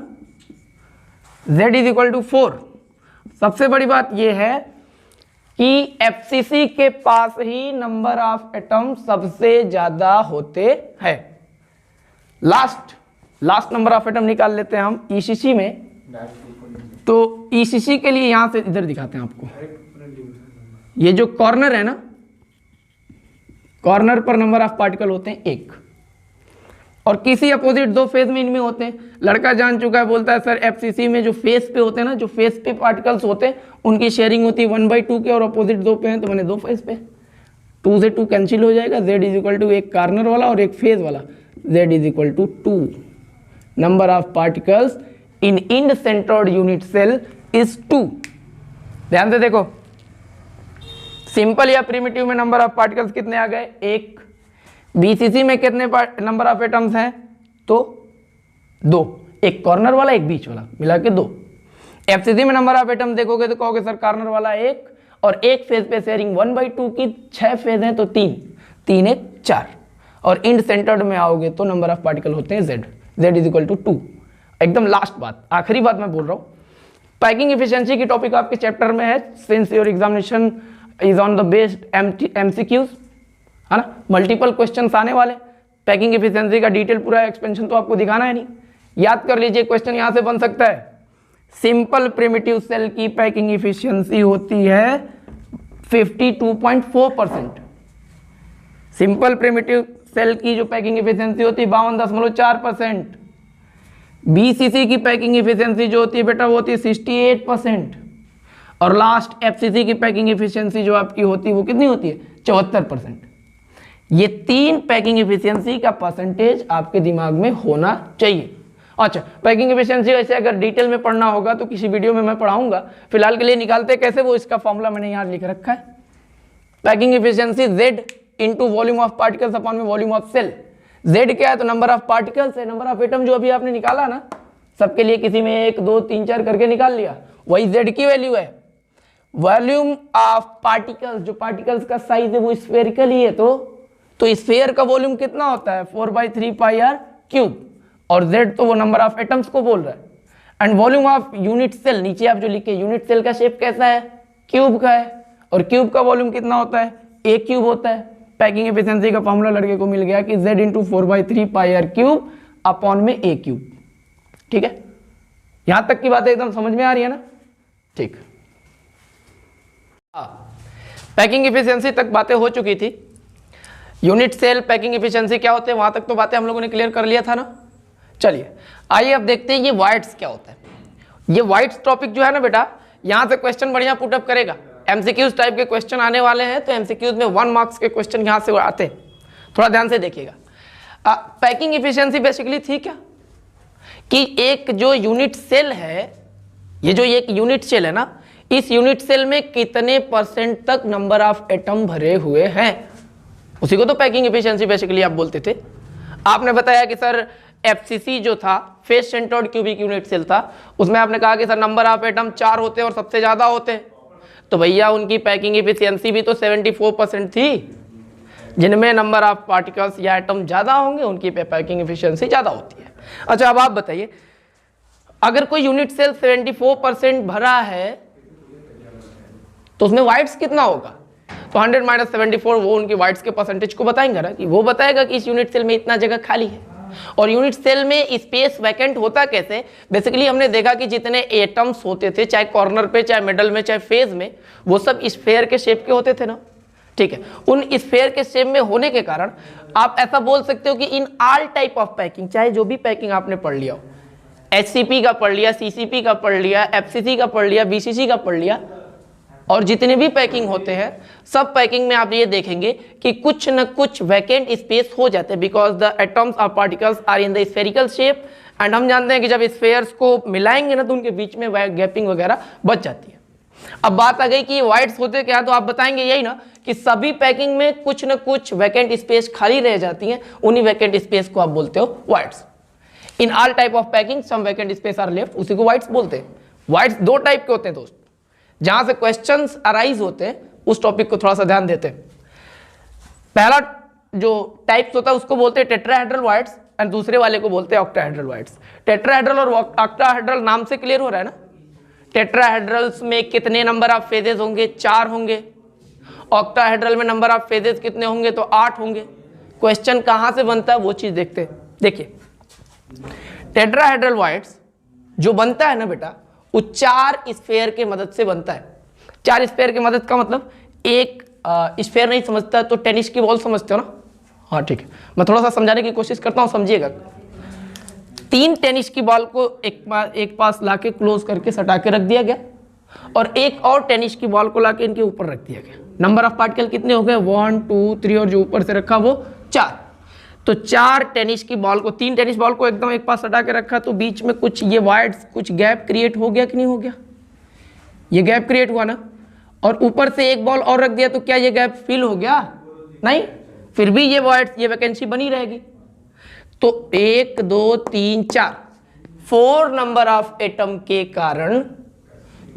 Speaker 2: Z इज इक्वल टू 4। सबसे बड़ी बात ये है कि FCC के पास ही नंबर ऑफ एटम सबसे ज्यादा होते हैं। लास्ट नंबर ऑफ एटम निकाल लेते हैं हम ECC में। तो ECC के लिए यहां से इधर दिखाते हैं आपको, ये जो कॉर्नर है ना, कॉर्नर पर नंबर ऑफ पार्टिकल होते हैं 1, और किसी अपोजिट 2 फेज में इनमें होते हैं। लड़का जान चुका है, बोलता है सर FCC में जो फेस पे होते हैं ना, जो फेस पे पार्टिकल्स होते हैं उनकी शेयरिंग होती है 1/2 के, और अपोजिट 2 पे हैं तो मैंने 2 फेज पे, 2 से 2 कैंसिल हो जाएगा। Z इज इक्वल टू एक कॉर्नर वाला और एक फेज वाला, Z is equal to 2। Number of particles in end centered unit cell is 2। ध्यान से देखो, सिंपल या प्रिमिटिव में नंबर ऑफ पार्टिकल्स कितने आ गए, 1। BCC में कितने नंबर ऑफ एटम्स हैं, तो 2, एक कॉर्नर वाला एक बीच वाला, मिला के 2। FCC में नंबर ऑफ एटम देखोगे तो कहोगे सर कॉर्नर वाला 1 और एक फेज पे शेयरिंग 1/2 की 6 फेज हैं तो 3 3 1 4 और इंड सेंटर्ड में आओगे तो नंबर ऑफ पार्टिकल होते हैं z इज इक्वल टू 2। एकदम लास्ट बात, आखिरी बात मैं बोल रहा हूँ, पैकिंग एफिशिएंसी की टॉपिक आपके चैप्टर में है, since your examination is on the based MCQs, है ना, मल्टीपल क्वेश्चंस आने वाले। पैकिंग एफिशिएंसी का डिटेल पूरा एक्सपेंशन तो आपको दिखाना है नहीं, याद कर लीजिए। क्वेश्चन यहाँ से बन सकता है, सिंपल प्रिमिटिव सेल की पैकिंग एफिशिएंसी होती है 52.4%। सिंपल प्रिमिटिव सेल की जो पैकिंग एफिशिएंसी होती है 52.4%। BCC की पैकिंग एफिशिएंसी जो होती है बेटा वो होती है 68%। और लास्ट FCC की पैकिंग एफिशिएंसी जो आपकी होती है वो कितनी होती है 74%। ये 3 पैकिंग एफिशिएंसी का परसेंटेज आपके दिमाग में होना चाहिए। अच्छा, पैकिंग एफिशिएंसी वैसे अगर डिटेल में पढ़ना होगा तो किसी वीडियो में मैं पढ़ाऊंगा, फिलहाल के लिए निकालते कैसे वो इसका फॉर्मूला मैंने यहाँ लिख रखा है। Packing efficiency Z into volume of particles upon में वॉल्यूम ऑफ सेल। Z क्या है तो नंबर ऑफ पार्टिकल्स है, नंबर ऑफ एटम जो अभी आपने निकाला ना, सबके लिए किसी में 1 2 3 4 करके निकाल लिया, वही Z की वैल्यू है। वॉल्यूम ऑफ पार्टिकल्स, जो पार्टिकल्स का साइज है वो स्फेरिकल ही है, तो स्फेयर का वॉल्यूम कितना होता है 4/3πr³ और Z तो वो नंबर ऑफ एटम्स को बोल रहा है। And volume of unit cell, नीचे आप जो लिखे यूनिट सेल का शेप कैसा है क्यूब का है, और क्यूब का वॉल्यूम कितना होता है A³ होता है। पैकिंग एफिशिएंसी का फॉर्मूला लड़के को मिल गया कि Z इंटू 4/3πr³ अपॉन में A³। ठीक है, यहां तक की बातें एकदम समझ में आ रही है ना? ठीक, पैकिंग एफिशिएंसी तक बातें हो चुकी थी। यूनिट सेल पैकिंग एफिशिएंसी क्या होते हैं वहां तक तो बातें हम लोगों ने क्लियर कर लिया था ना। चलिए आइए अब देखते हैं ये वाइट्स क्या होता है। ये वाइट्स टॉपिक जो है ना बेटा, यहां से क्वेश्चन बढ़िया पुटअप करेगा। MCQs टाइप के क्वेश्चन आने वाले हैं, तो MCQs में 1 मार्क्स के क्वेश्चन यहां से आते हैं, थोड़ा ध्यान से देखिएगा। पैकिंग एफिशिएंसी बेसिकली थी क्या कि एक जो यूनिट सेल है, ये जो एक यूनिट सेल है ना, इस यूनिट सेल में कितने % तक नंबर ऑफ एटम भरे हुए हैं, उसी को तो पैकिंग एफिशिएंसी बेसिकली आप बोलते थे। आपने बताया कि सर FCC जो था face centered cubic unit cell था, उसमें आपने कहा कि सर नंबर ऑफ एटम 4 होते हैं और सबसे ज्यादा होते हैं, तो भैया उनकी पैकिंग एफिशिएंसी भी तो 74% थी। जिनमें नंबर ऑफ पार्टिकल्स या एटम ज्यादा होंगे उनकी पैकिंग एफिशिएंसी ज्यादा होती है। अच्छा, अब आप बताइए अगर कोई यूनिट सेल 74% भरा है तो उसमें वाइट्स कितना होगा, तो 100 - 74 वो उनकी वाइट्स के परसेंटेज को बताएंगे ना, कि वो बताएगा कि इस यूनिट सेल में इतना जगह खाली है। और यूनिट सेल में स्पेस वैकेंट होता कैसे, बेसिकली हमने देखा कि जितने एटम्स होते थे, चाहे कॉर्नर पे, चाहे मिडल में, चाहे फेज में, वो सब स्फेयर के शेप के होते थे ना। ठीक है, उन स्फेयर के शेप में होने के कारण आप ऐसा बोल सकते हो कि इन ऑल टाइप ऑफ पैकिंग, चाहे जो भी पैकिंग आपने पढ़ लिया हो, HCP का पढ़ लिया, CCP का पढ़ लिया, FCC का पढ़ लिया, BCC का पढ़ लिया, और जितने भी पैकिंग होते हैं सब पैकिंग में आप ये देखेंगे कि कुछ न कुछ वैकेंट स्पेस हो जाते हैं, बिकॉज द एटम्स और particles are in the spherical shape. And हम जानते हैं कि जब स्फेयर्स को मिलाएंगे ना तो उनके बीच में गैपिंग वगैरह बच जाती है। अब बात आ गई कि वाइट्स होते क्या, तो आप बताएंगे यही ना कि सभी पैकिंग में कुछ न कुछ वैकेंट स्पेस खाली रह जाती है, उन्हीं वैकेंट स्पेस को आप बोलते हो voids. In all type of packing some vacant space are left, उसी को वाइट्स बोलते हैं। वाइट्स 2 टाइप के होते हैं दोस्त, जहां से क्वेश्चंस अराइज होते हैं उस टॉपिक को थोड़ा सा ध्यान देते हैं। पहला जो टाइप्स होता है उसको बोलते हैं टेट्राहेड्रल वाइट्स, एंड दूसरे वाले को बोलते हैं ऑक्टाहेड्रल वाइट्स। टेट्राहेड्रल और ऑक्टाहेड्रल नाम से क्लियर हो रहा है ना। टेट्राहेड्रल्स में कितने नंबर ऑफ फेजेस होंगे, 4 होंगे। ऑक्टाहेड्रल में नंबर ऑफ फेजेस कितने होंगे, तो 8 होंगे। क्वेश्चन कहां से बनता है वो चीज देखते हैं। देखिए टेट्राहेड्रल वाइट्स जो बनता है ना बेटा, वो 4 स्फेयर के मदद से बनता है। 4 स्फेयर की मदद का मतलब, एक स्फेयर नहीं समझता तो टेनिस की बॉल समझते हो ना। हाँ ठीक है, मैं थोड़ा सा समझाने की कोशिश करता हूँ, समझिएगा। 3 टेनिस की बॉल को एक पास लाके क्लोज करके सटा के रख दिया गया, और एक और टेनिस की बॉल को लाके इनके ऊपर रख दिया गया। नंबर ऑफ पार्टिकल कितने हो गए, 1 2 3, और जो ऊपर से रखा वो 4। तो 4 टेनिस की बॉल को, 3 टेनिस बॉल को एकदम एक पास सटा के रखा, तो बीच में कुछ ये वाइड्स, कुछ गैप क्रिएट हो गया कि नहीं हो गया, ये गैप क्रिएट हुआ ना। और ऊपर से एक बॉल और रख दिया, तो क्या ये गैप फिल हो गया, नहीं, फिर भी ये वाइड्स, ये वैकेंसी बनी रहेगी। तो 1 2 3 4 नंबर ऑफ एटम के कारण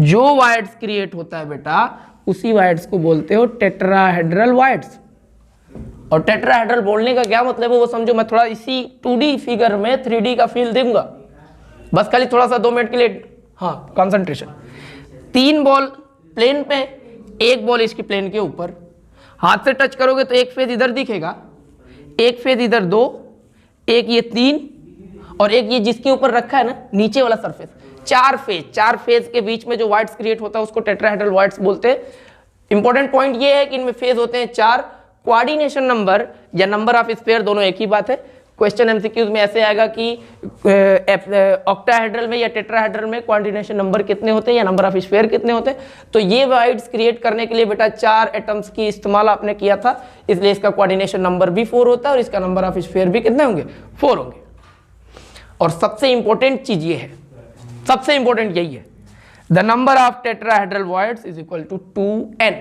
Speaker 2: जो वाइड्स क्रिएट होता है बेटा, उसी वाइड्स को बोलते हो टेट्राहेड्रल वाइड्स। और टेट्राहेड्रल बोलने का क्या मतलब है वो समझो। मैं थोड़ा इसी 2D फिगर में 3D का फील दूंगा, बस खाली थोड़ा सा 2 मिनट के लिए, हाँ कंसंट्रेशन। 3 बॉल प्लेन पे, एक बॉल इसकी प्लेन के ऊपर, हाथ से टच करोगे तो एक फेज इधर दिखेगा, एक फेज इधर 2, एक ये 3 और एक ये जिसके ऊपर रखा है ना नीचे वाला सरफेस, 4 फेज के बीच में जो वाइड्स क्रिएट होता है उसको टेट्राहेड्रल वाइड्स बोलते हैं। इंपॉर्टेंट पॉइंट ये है कि इनमें फेज होते हैं 4। कोऑर्डिनेशन नंबर या नंबर ऑफ स्फीयर दोनों एक ही बात है। क्वेश्चन एमसीक्यूज में ऐसे आएगा कि ऑक्टाहेड्रल में या टेट्राहेड्रल में कोऑर्डिनेशन नंबर कितने होते हैं या नंबर ऑफ स्फीयर कितने होते हैं। तो ये वाइड्स क्रिएट करने के लिए बेटा 4 एटम्स की इस्तेमाल आपने किया था, इसलिए इसका कोऑर्डिनेशन नंबर भी 4 होता है और इसका नंबर ऑफ स्फीयर भी कितने होंगे, 4 होंगे। और सबसे इंपॉर्टेंट चीज ये है, सबसे इंपॉर्टेंट यही है, the number of tetrahedral voids is equal to 2n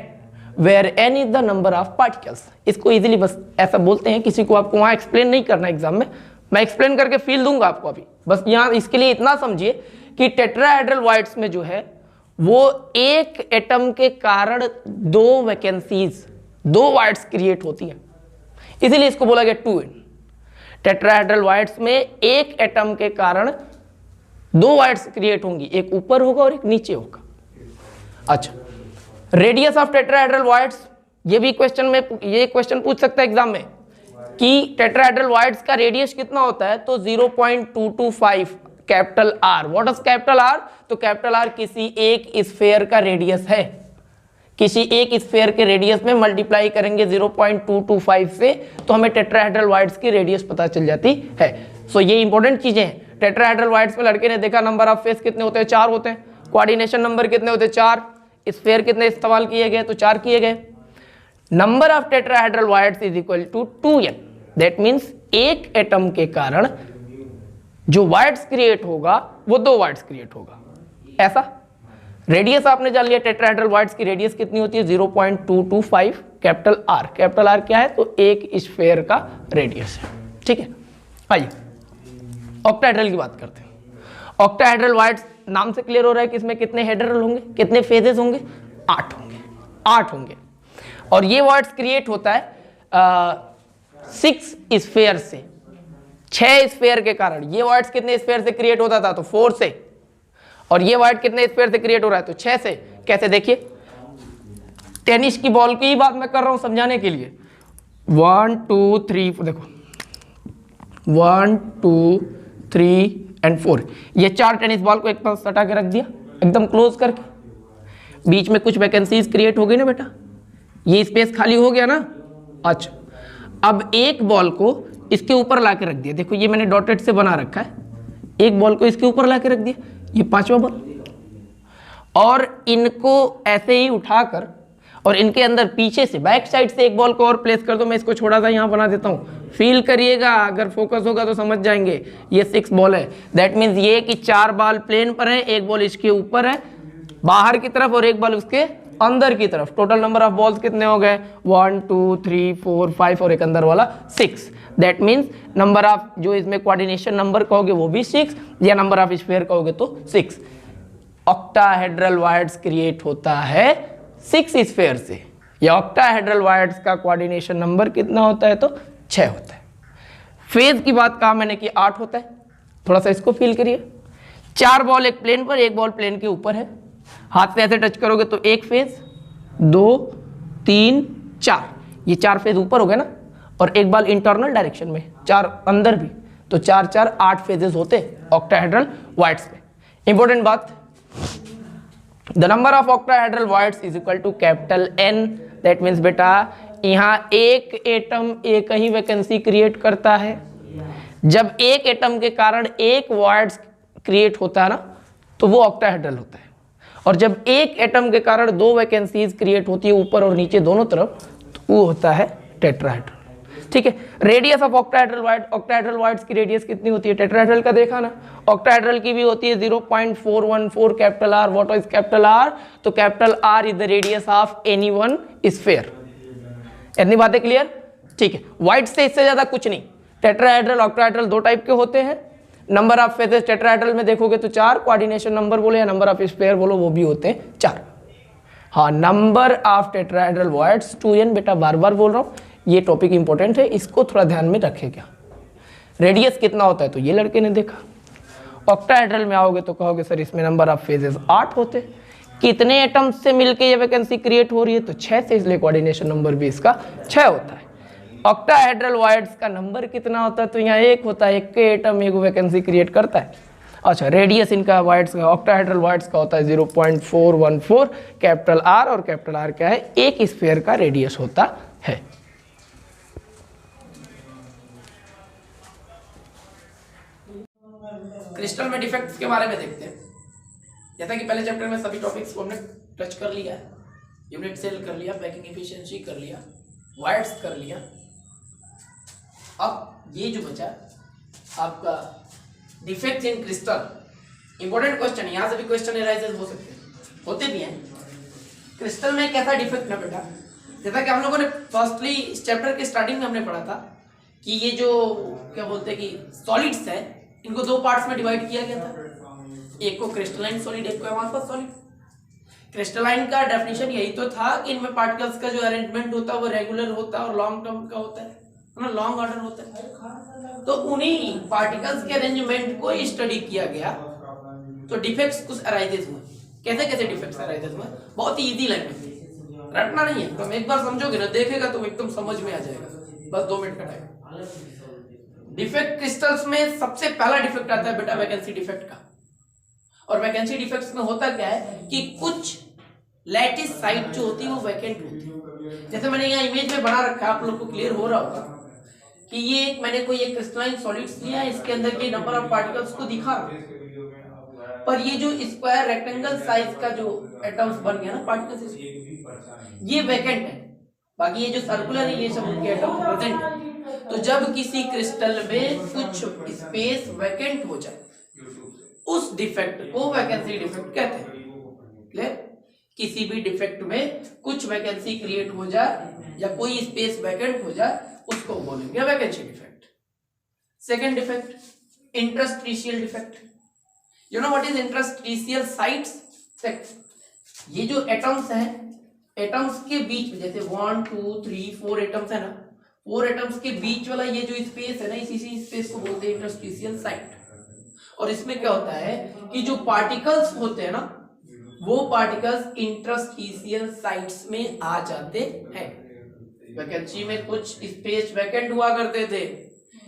Speaker 2: where n is the number of particles. इसको इजीली बस ऐसा बोलते हैं, किसी को आपको वहां एक्सप्लेन नहीं करना एग्जाम में, मैं एक्सप्लेन करके फील दूंगा आपको अभी। बस यहाँ इसके लिए इतना समझिए कि टेट्राहेड्रल वाइड्स में जो है वो एक एटम के कारण 2 वैकेंसीज, 2 वाइड्स क्रिएट होती हैं, इसीलिए इसको बोला गया 2n। टेट्राहेड्रल वाइड्स में एक एटम के कारण 2 वाइड्स क्रिएट होंगी, एक ऊपर होगा और एक नीचे होगा। अच्छा, रेडियस ऑफ टेट्राहेड्रल वाइड्स, ये भी क्वेश्चन में, ये क्वेश्चन पूछ सकता है एग्जाम में कि टेट्राहेड्रल वाइड्स का रेडियस कितना होता है, तो 0.225 capital R। What is capital R? तो कैपिटल R किसी एक स्फीयर का रेडियस है, किसी एक स्फीयर के रेडियस में मल्टीप्लाई करेंगे 0.225 से तो हमें टेट्राहेड्रल वाइड्स की रेडियस पता चल जाती है। सो ये इंपॉर्टेंट चीजें हैं। टेट्राहेड्रल वाइड्स में लड़के ने देखा नंबर ऑफ फेस कितने होते हैं, 4 होते हैं। कोऑर्डिनेशन नंबर कितने होते हैं, 4। स्फीयर कितने इस्तेमाल किए गए, तो 4 किए गए। Number of tetrahedral voids is equal to 2n। That means एक एटम के कारण जो वाइड्स क्रिएट होगा वो 2 वाइड्स क्रिएट होगा, ऐसा। रेडियस आपने जान लिया, टेट्राहेड्रल वाइड्स की रेडियस कितनी होती है, 0.225 कैपिटल R। कैपिटल R क्या है, तो एक स्फीयर का रेडियस है, ठीक है। आइए ऑक्टाहेड्रल की बात करते हैं। ऑक्टाहेड्रल वाइड्स नाम से क्लियर हो रहा है कि इसमें कितने हेड्रल होंगे, कितने फेजेस होंगे, 8 होंगे, 8 होंगे। और ये वाइड्स क्रिएट होता है 6 स्फीयर से, 6 स्फीयर के कारण। ये वाइड्स कितने स्फीयर से क्रिएट होता था, तो 4 से। और ये वाइड कितने स्फीयर से क्रिएट हो रहा है, तो 6 से। कैसे, देखिए टेनिस की बॉल की बात मैं कर रहा हूं समझाने के लिए। 1 2 3 देखो, 1 2 3 एंड 4, ये 4 टेनिस बॉल को एक पास सटा के रख दिया एकदम क्लोज करके। बीच में कुछ वैकेंसीज क्रिएट हो गई ना बेटा, ये स्पेस खाली हो गया ना। अच्छा, अब एक बॉल को इसके ऊपर ला के रख दिया। देखो ये मैंने डॉटेड से बना रखा है, एक बॉल को इसके ऊपर ला के रख दिया, ये 5वां बॉल। और इनको ऐसे ही उठाकर और इनके अंदर पीछे से बैक साइड से एक बॉल को और प्लेस कर दो। मैं इसको छोटा सा यहाँ बना देता हूँ, फील करिएगा, अगर फोकस होगा तो समझ जाएंगे। ये 6 बॉल है, दैट मीन्स ये कि 4 बॉल प्लेन पर है, एक बॉल इसके ऊपर है बाहर की तरफ और एक बॉल उसके अंदर की तरफ। टोटल नंबर ऑफ बॉल्स कितने हो गए, 1 2 3 4 5 और एक अंदर वाला 6। दैट मीन्स नंबर ऑफ, जो इसमें कोऑर्डिनेशन नंबर कहोगे वो भी 6 या नंबर ऑफ स्फीयर कहोगे तो 6। ऑक्टाहेड्रल वाइड्स क्रिएट होता है 6 स्फीयर से। या ऑक्टाहेड्रल वाइड्स का कोऑर्डिनेशन नंबर कितना होता है, तो 6 होता है। फेज की बात कहा मैंने कि 8 होता है, थोड़ा सा इसको फील करिए। 4 बॉल एक प्लेन पर, एक बॉल प्लेन के ऊपर है, हाथ से ऐसे टच करोगे तो एक फेज, 2 3 4, ये 4 फेज ऊपर हो गए ना। और एक बॉल इंटरनल डायरेक्शन में, 4 अंदर भी, तो 4 4 8 फेजेस होते ऑक्टाहेड्रल वाइड्स में। इंपॉर्टेंट बात, the number of octahedral voids is equal to capital N। That means बेटा यहाँ एक एटम एक ही वैकेंसी क्रिएट करता है। जब एक एटम के कारण एक वाइड्स क्रिएट होता है ना, तो वो ऑक्टाहेड्रल होता है। और जब एक एटम के कारण 2 वैकेंसीज क्रिएट होती है ऊपर और नीचे दोनों तरफ, तो वो होता है टेट्राहेड्रल, ठीक है। Radius of octahedral wide, octahedral wides की रेडियस कितनी होती है, टेट्राहेड्रल का देखा ना, ऑक्टाहेड्रल की भी होती है 0.414 capital R। What is capital R, तो capital R is the radius of any one sphere. इतनी बातें क्लियर, ठीक है। वाइड से इससे ज्यादा कुछ नहीं। टेट्राहेड्रल ऑक्टाहेड्रल 2 टाइप के होते हैं। नंबर ऑफ फेजेस टेट्राहेड्रल में देखोगे तो 4, कोऑर्डिनेशन नंबर बोले या नंबर ऑफ स्फीयर बोलो वो भी होते हैं 4। हाँ, number of tetrahedral voids 2n। बेटा बार बार बोल रहा हूँ, ये टॉपिक इंपॉर्टेंट है, इसको थोड़ा ध्यान में रखेगा। रेडियस कितना होता है तो ये लड़के ने देखा। ऑक्टाहेड्रल में आओगे तो कहोगे सर इसमें नंबर ऑफ फेजेस 8 होते। कितने एटम्स से मिलके ये वैकेंसी क्रिएट हो रही है तो 6 से, इसलिए कोऑर्डिनेशन नंबर भी इसका 6 होता है। ऑक्टाहेड्रल वॉइड्स का नंबर कितना होता है तो यहाँ 1 होता है, एक के एटम एक वैकेंसी क्रिएट करता है। अच्छा, रेडियस इनका वॉइड्स का, ऑक्टाहेड्रल वॉइड्स का होता है 0.414। कैपिटल आर, और कैपिटल आर क्या है, एक स्फीयर का रेडियस होता है।
Speaker 1: क्रिस्टल में डिफेक्ट्स के बारे में देखते हैं। जैसा कि पहले चैप्टर में सभी टॉपिक्स को हमने टच कर लिया है। यूनिट सेल कर लिया, पैकिंग एफिशिएंसी कर लिया, वाइड्स कर लिया। अब ये जो बचा आपका defects in crystal, important question, यहाँ से भी क्वेश्चन एराइजेस हो सकते हैं, होते भी हैं। क्रिस्टल में कैसा डिफेक्ट ना बेटा, जैसा कि हम लोगों ने फर्स्टली इस चैप्टर के स्टार्टिंग में हमने पढ़ा था कि ये जो क्या बोलते हैं कि सॉलिड्स है, इनको 2 पार्ट्स में डिवाइड किया गया था। एक को क्रिस्टलाइन सॉलिड, एक को अमॉर्फस सॉलिड। क्रिस्टलाइन का डेफिनेशन यही तो था कि इनमें पार्टिकल्स का जो अरेंजमेंट होता है वो रेगुलर होता है और लॉन्ग टर्म का होता है ना, लॉन्ग ऑर्डर होता है। तो उन्हीं पार्टिकल्स के अरेंजमेंट को स्टडी किया गया तो डिफेक्ट्स कुछ अराइजेस हुए। कैसे कैसे डिफेक्ट्स अराइजेस हुए, बहुत ही इजी लैंग्वेज, रटना नहीं है। तुम एक बार समझोगे ना, देखेगा तो एकदम समझ में आ जाएगा, बस 2 मिनट का टाइम। डिफेक्ट क्रिस्टल्स में सबसे पहला डिफेक्ट आता है बेटा वैकेंसी डिफेक्ट का। और वैकेंसी डिफेक्ट्स में होता क्या है कि कुछ लैटिस साइट जो होती है वो वैकेंट होती है। जैसे मैंने यहाँ इमेज में बना रखा है, आप लोग को क्लियर हो रहा होगा कि ये मैंने कोई एक क्रिस्टलाइन सॉलिड्स लिया है, इसके अंदर के नंबर ऑफ पार्टिकल्स को दिखा रहा हूं, पर ये जो स्क्वायर रेक्टेंगल साइज का जो एटम्स बन गया ना पार्टिकल्स, ये वैकेंट है। बाकी ये जो सर्कुलर है ये सब उनके एटम प्रेजेंट है। तो जब किसी क्रिस्टल में कुछ स्पेस वैकेंट हो जाए, उस डिफेक्ट को वैकेंसी डिफेक्ट कहते हैं। क्लियर? किसी भी डिफेक्ट में कुछ वैकेंसी क्रिएट हो जाए या कोई स्पेस वैकेंट हो जाए, उसको बोलेंगे vacancy defect. Second defect, interstitial defect. You know what is interstitial sites? ये जो एटम्स हैं, एटम्स के बीच में जैसे 1 2 3 4 एटम्स है ना, 4 एटम्स के बीच वाला ये जो स्पेस है ना, इसी स्पेस को बोलते हैं इंटरस्टिशियल साइट। और इसमें क्या होता है कि जो पार्टिकल्स होते हैं ना, वो पार्टिकल्स इंटरस्टिशियल साइट्स में आ जाते हैं। वैकेंसी में कुछ स्पेस वैकेंट हुआ करते थे,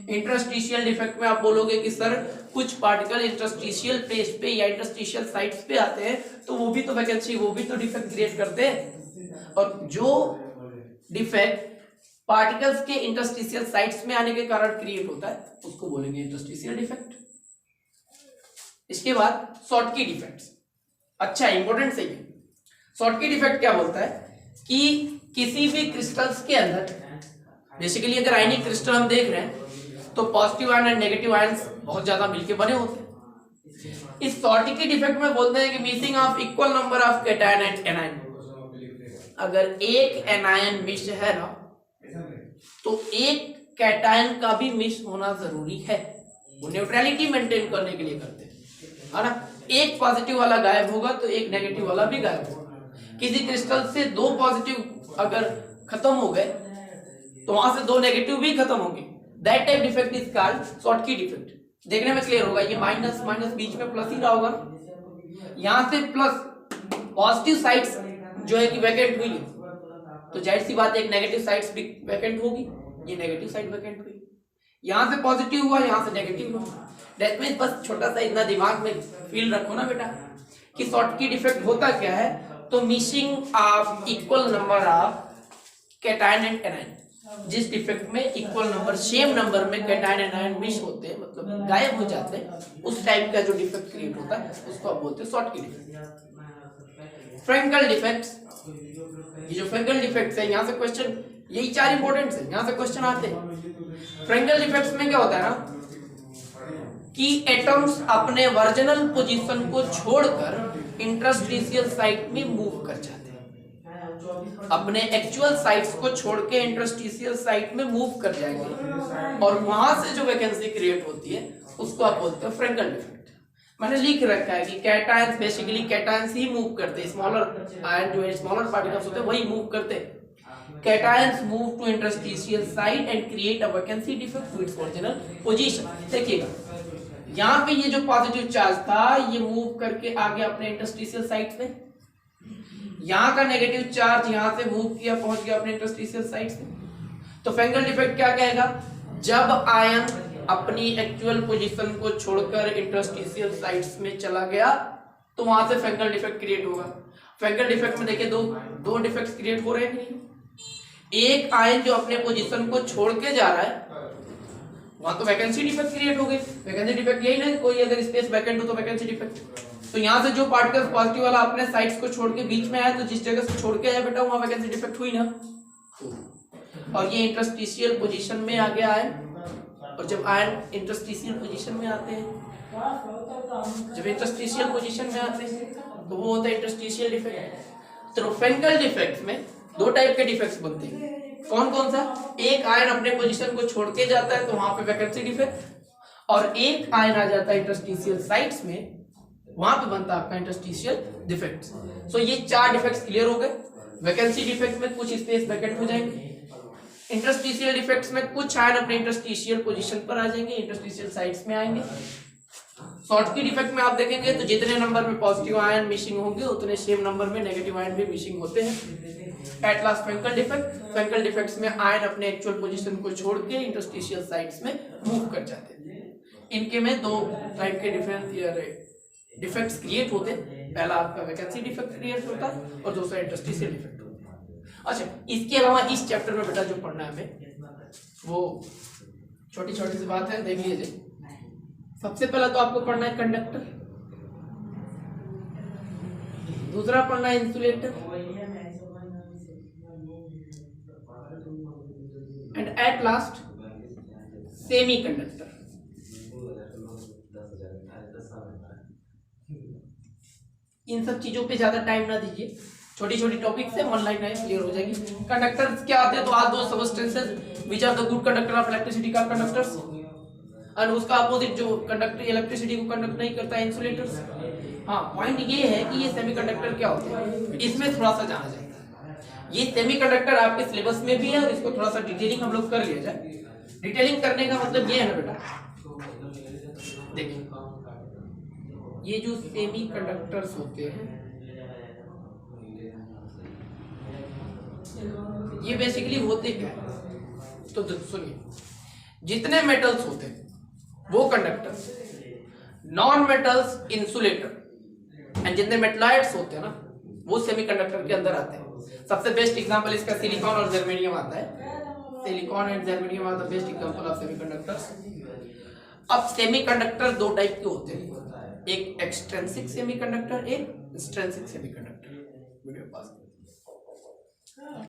Speaker 1: इंटरस्टिशियल डिफेक्ट में आप बोलोगे कि सर कुछ पार्टिकल इंटरस्टिशियल प्लेस पे या इंटरस्टिशियल साइट्स पे आते हैं, तो वो भी तो वैकेंसी, वो भी तो डिफेक्ट क्रिएट करते हैं। और जो डिफेक्ट पार्टिकल्स के इंटरस्टिशियल साइट्स में आने के कारण क्रिएट होता है, उसको बोलेंगे इंटरस्टिशियल डिफेक्ट। इसके बाद शॉर्टकी डिफेक्ट्स। अच्छा, इंपॉर्टेंट सही है। शॉर्टकी डिफेक्ट क्या बोलता है कि किसी भी क्रिस्टल्स के अंदर, बेसिकली अगर आयनिक क्रिस्टल हम देख रहे हैं तो पॉजिटिव आयन और नेगेटिव आयंस बहुत ज्यादा मिलके बने होते हैं। इस शॉर्टकी डिफेक्ट में बोलते हैं कि missing of equal number of cation and anion. अगर एक एनायन मिस है ना, तो एक कैटायन का भी मिस होना जरूरी है। वो न्यूट्रलिटी मेंटेन करने के लिए करते हैं, है ना। एक पॉजिटिव वाला गायब होगा तो एक नेगेटिव वाला भी गायब होगा। किसी क्रिस्टल से 2 पॉजिटिव अगर खत्म हो गए तो वहां से 2 नेगेटिव भी खत्म होंगे। That type defect is called Schottky defect. देखने में क्लियर होगा, ये माइनस माइनस बीच में प्लस ही रहा होगा, यहां से प्लस पॉजिटिव साइड्स जो है कि वैकेंट हुई है, तो जाहिर सी बात है एक नेगेटिव साइड्स भी वैकेंट होगी, ये नेगेटिव साइड वैकेंट हुई। यहां से पॉजिटिव हुआ, यहां से नेगेटिव हुआ। दैट मींस बस छोटा सा इतना दिमाग में फील रखो ना बेटा कि शॉर्टकी डिफेक्ट होता क्या है, तो missing of equal number of cation and anion. जिस डिफेक्ट में इक्वल नंबर, सेम नंबर में कैटायन एंड आयन मिस होते हैं, मतलब गायब हो जाते हैं, उस टाइप का जो डिफेक्ट क्रिएट होता है उसको आप बोलते हैं शॉर्टकी डिफेक्ट। फ्रेंकल डिफेक्ट्स, ये जो फ्रेंकल डिफेक्ट्स है, यहाँ से क्वेश्चन, यही 4 इंपॉर्टेंट है, यहाँ से क्वेश्चन आते हैं। फ्रेंकल डिफेक्ट्स में क्या होता है ना कि एटम्स अपने वर्जिनल पोजीशन को छोड़कर इंटरस्टिशियल साइट में मूव कर जाते हैं। अपने एक्चुअल साइट्स को छोड़ के इंटरस्टिशियल साइट में मूव कर जाएंगे और वहां से जो वैकेंसी क्रिएट होती है उसको आप बोलते हैं फ्रेंकल डिफेक्ट। मैंने लिख रखा है कि कैटायंस बेसिकली कैटायंस ही मूव करते हैं, स्मॉलर आयन जो है स्मॉलर पार्टिकल्स होते हैं वही मूव करते हैं। Cations move to interstitial site and create a vacancy defect to its original position. देखिएगा यहाँ पे ये जो पॉजिटिव चार्ज था ये मूव करके आ गया अपने इंटरस्टिशियल साइड्स में, यहाँ का नेगेटिव चार्ज यहाँ से मूव किया पहुंच गया अपने इंटरस्टिशियल साइड्स में। तो फेंगल डिफेक्ट क्या कहेगा, जब आयन अपनी एक्चुअल पोजीशन को छोड़कर इंटरस्टिशियल साइड्स में चला गया तो वहां से फेंगल डिफेक्ट क्रिएट होगा। फेंगल डिफेक्ट में देखिए दो डिफेक्ट्स क्रिएट हो रहे हैं। एक आयन जो अपने पोजीशन को छोड़ के जा रहा है वहां तो वैकेंसी डिफेक्ट क्रिएट हो गई। वैकेंसी डिफेक्ट यही ना, कोई अगर स्पेस वैकेंट हो तो वैकेंसी डिफेक्ट। तो यहाँ से जो पार्टिकल्स पॉजिटिव वाला अपने साइड्स को छोड़ के बीच में आया तो जिस जगह से छोड़ के आया बेटा वहां वैकेंसी डिफेक्ट हुई ना, और ये इंटरस्टिशियल पोजीशन में आ गया आयन। और जब आयन इंटरस्टिशियल पोजीशन में आते हैं, जब इंटरस्टिशियल पोजीशन में आते हैं तो वो होता है इंटरस्टिशियल डिफेक्ट। तो फेंगल डिफेक्ट में दो टाइप के डिफेक्ट्स बनते हैं। कौन कौन सा, एक आयन अपने पोजीशन को छोड़ के जाता है तो वहां पे वैकेंसी डिफेक्ट, और एक आयन आ जाता है इंटरस्टिशियल साइट्स में, वहां पे बनता है आपका इंटरस्टिशियल डिफेक्ट। सो ये चार डिफेक्ट्स क्लियर हो गए। वैकेंसी डिफेक्ट में कुछ स्पेस वैकेंट हो जाएंगे, इंटरस्टिशियल डिफेक्ट्स में कुछ आयन अपने इंटरस्टिशियल पोजीशन पर आ जाएंगे, इंटरस्टिशियल साइट्स में आएंगे। शॉर्टकी डिफेक्ट में आप देखेंगे तो जितने नंबर में पॉजिटिव आयन मिसिंग होंगे उतने सेम नंबर में नेगेटिव आयन भी मिसिंग होते हैं। At last Fengal defect, Fengal defects में आयन अपने एक्चुअल पोजीशन को छोड़ के इंटरस्टिशियल साइट्स में मूव कर जाते हैं। इनके में दो टाइप के डिफेक्ट्स क्रिएट होते हैं, पहला आपका वैकेंसी डिफेक्ट क्रिएट होता है और दूसरा इंटरस्टिशियल डिफेक्ट होता है। अच्छा, इसके अलावा इस चैप्टर में बेटा जो पढ़ना है हमें वो छोटी छोटी सी बात है, देख लीजिए। सबसे पहला तो आपको पढ़ना है कंडक्टर, दूसरा पढ़ना है insulator, and at last semiconductor. इन सब चीजों पे ज्यादा टाइम ना दीजिए, छोटी छोटी टॉपिक से वन लाइन क्लियर हो जाएगी। कंडक्टर्स क्या आते हैं, तो आज दो substances which are the good conductor of electricity का कंडक्टर्स, और उसका अपोजिट जो कंडक्टर इलेक्ट्रिसिटी को कंडक्ट नहीं करता है इंसुलेटर्स। हाँ, पॉइंट ये है कि ये सेमीकंडक्टर क्या होते हैं, इसमें थोड़ा सा जाना जाता है। ये सेमीकंडक्टर आपके सिलेबस में भी है और इसको थोड़ा सा डिटेलिंग हम लोग कर लिया जाए। डिटेलिंग करने का मतलब ये है ना बेटा, देखिए ये जो सेमीकंडक्टर्स होते हैं ये बेसिकली होते क्या है, तो सुनिए, जितने मेटल्स होते हैं वो conductors, non metals insulator, and जितने मेटलाइट्स होते हैं ना वो सेमीकंडक्टर के अंदर आते हैं। सबसे बेस्ट एग्जांपल इसका सिलिकॉन और जर्मेनियम आता है। Silicon and germanium are the best example of semiconductors. अब सेमीकंडक्टर दो टाइप के होते हैं, एक एक्सट्रिंसिक सेमीकंडक्टर, एक इंट्रिंसिक सेमीकंडक्टर। वीडियो पास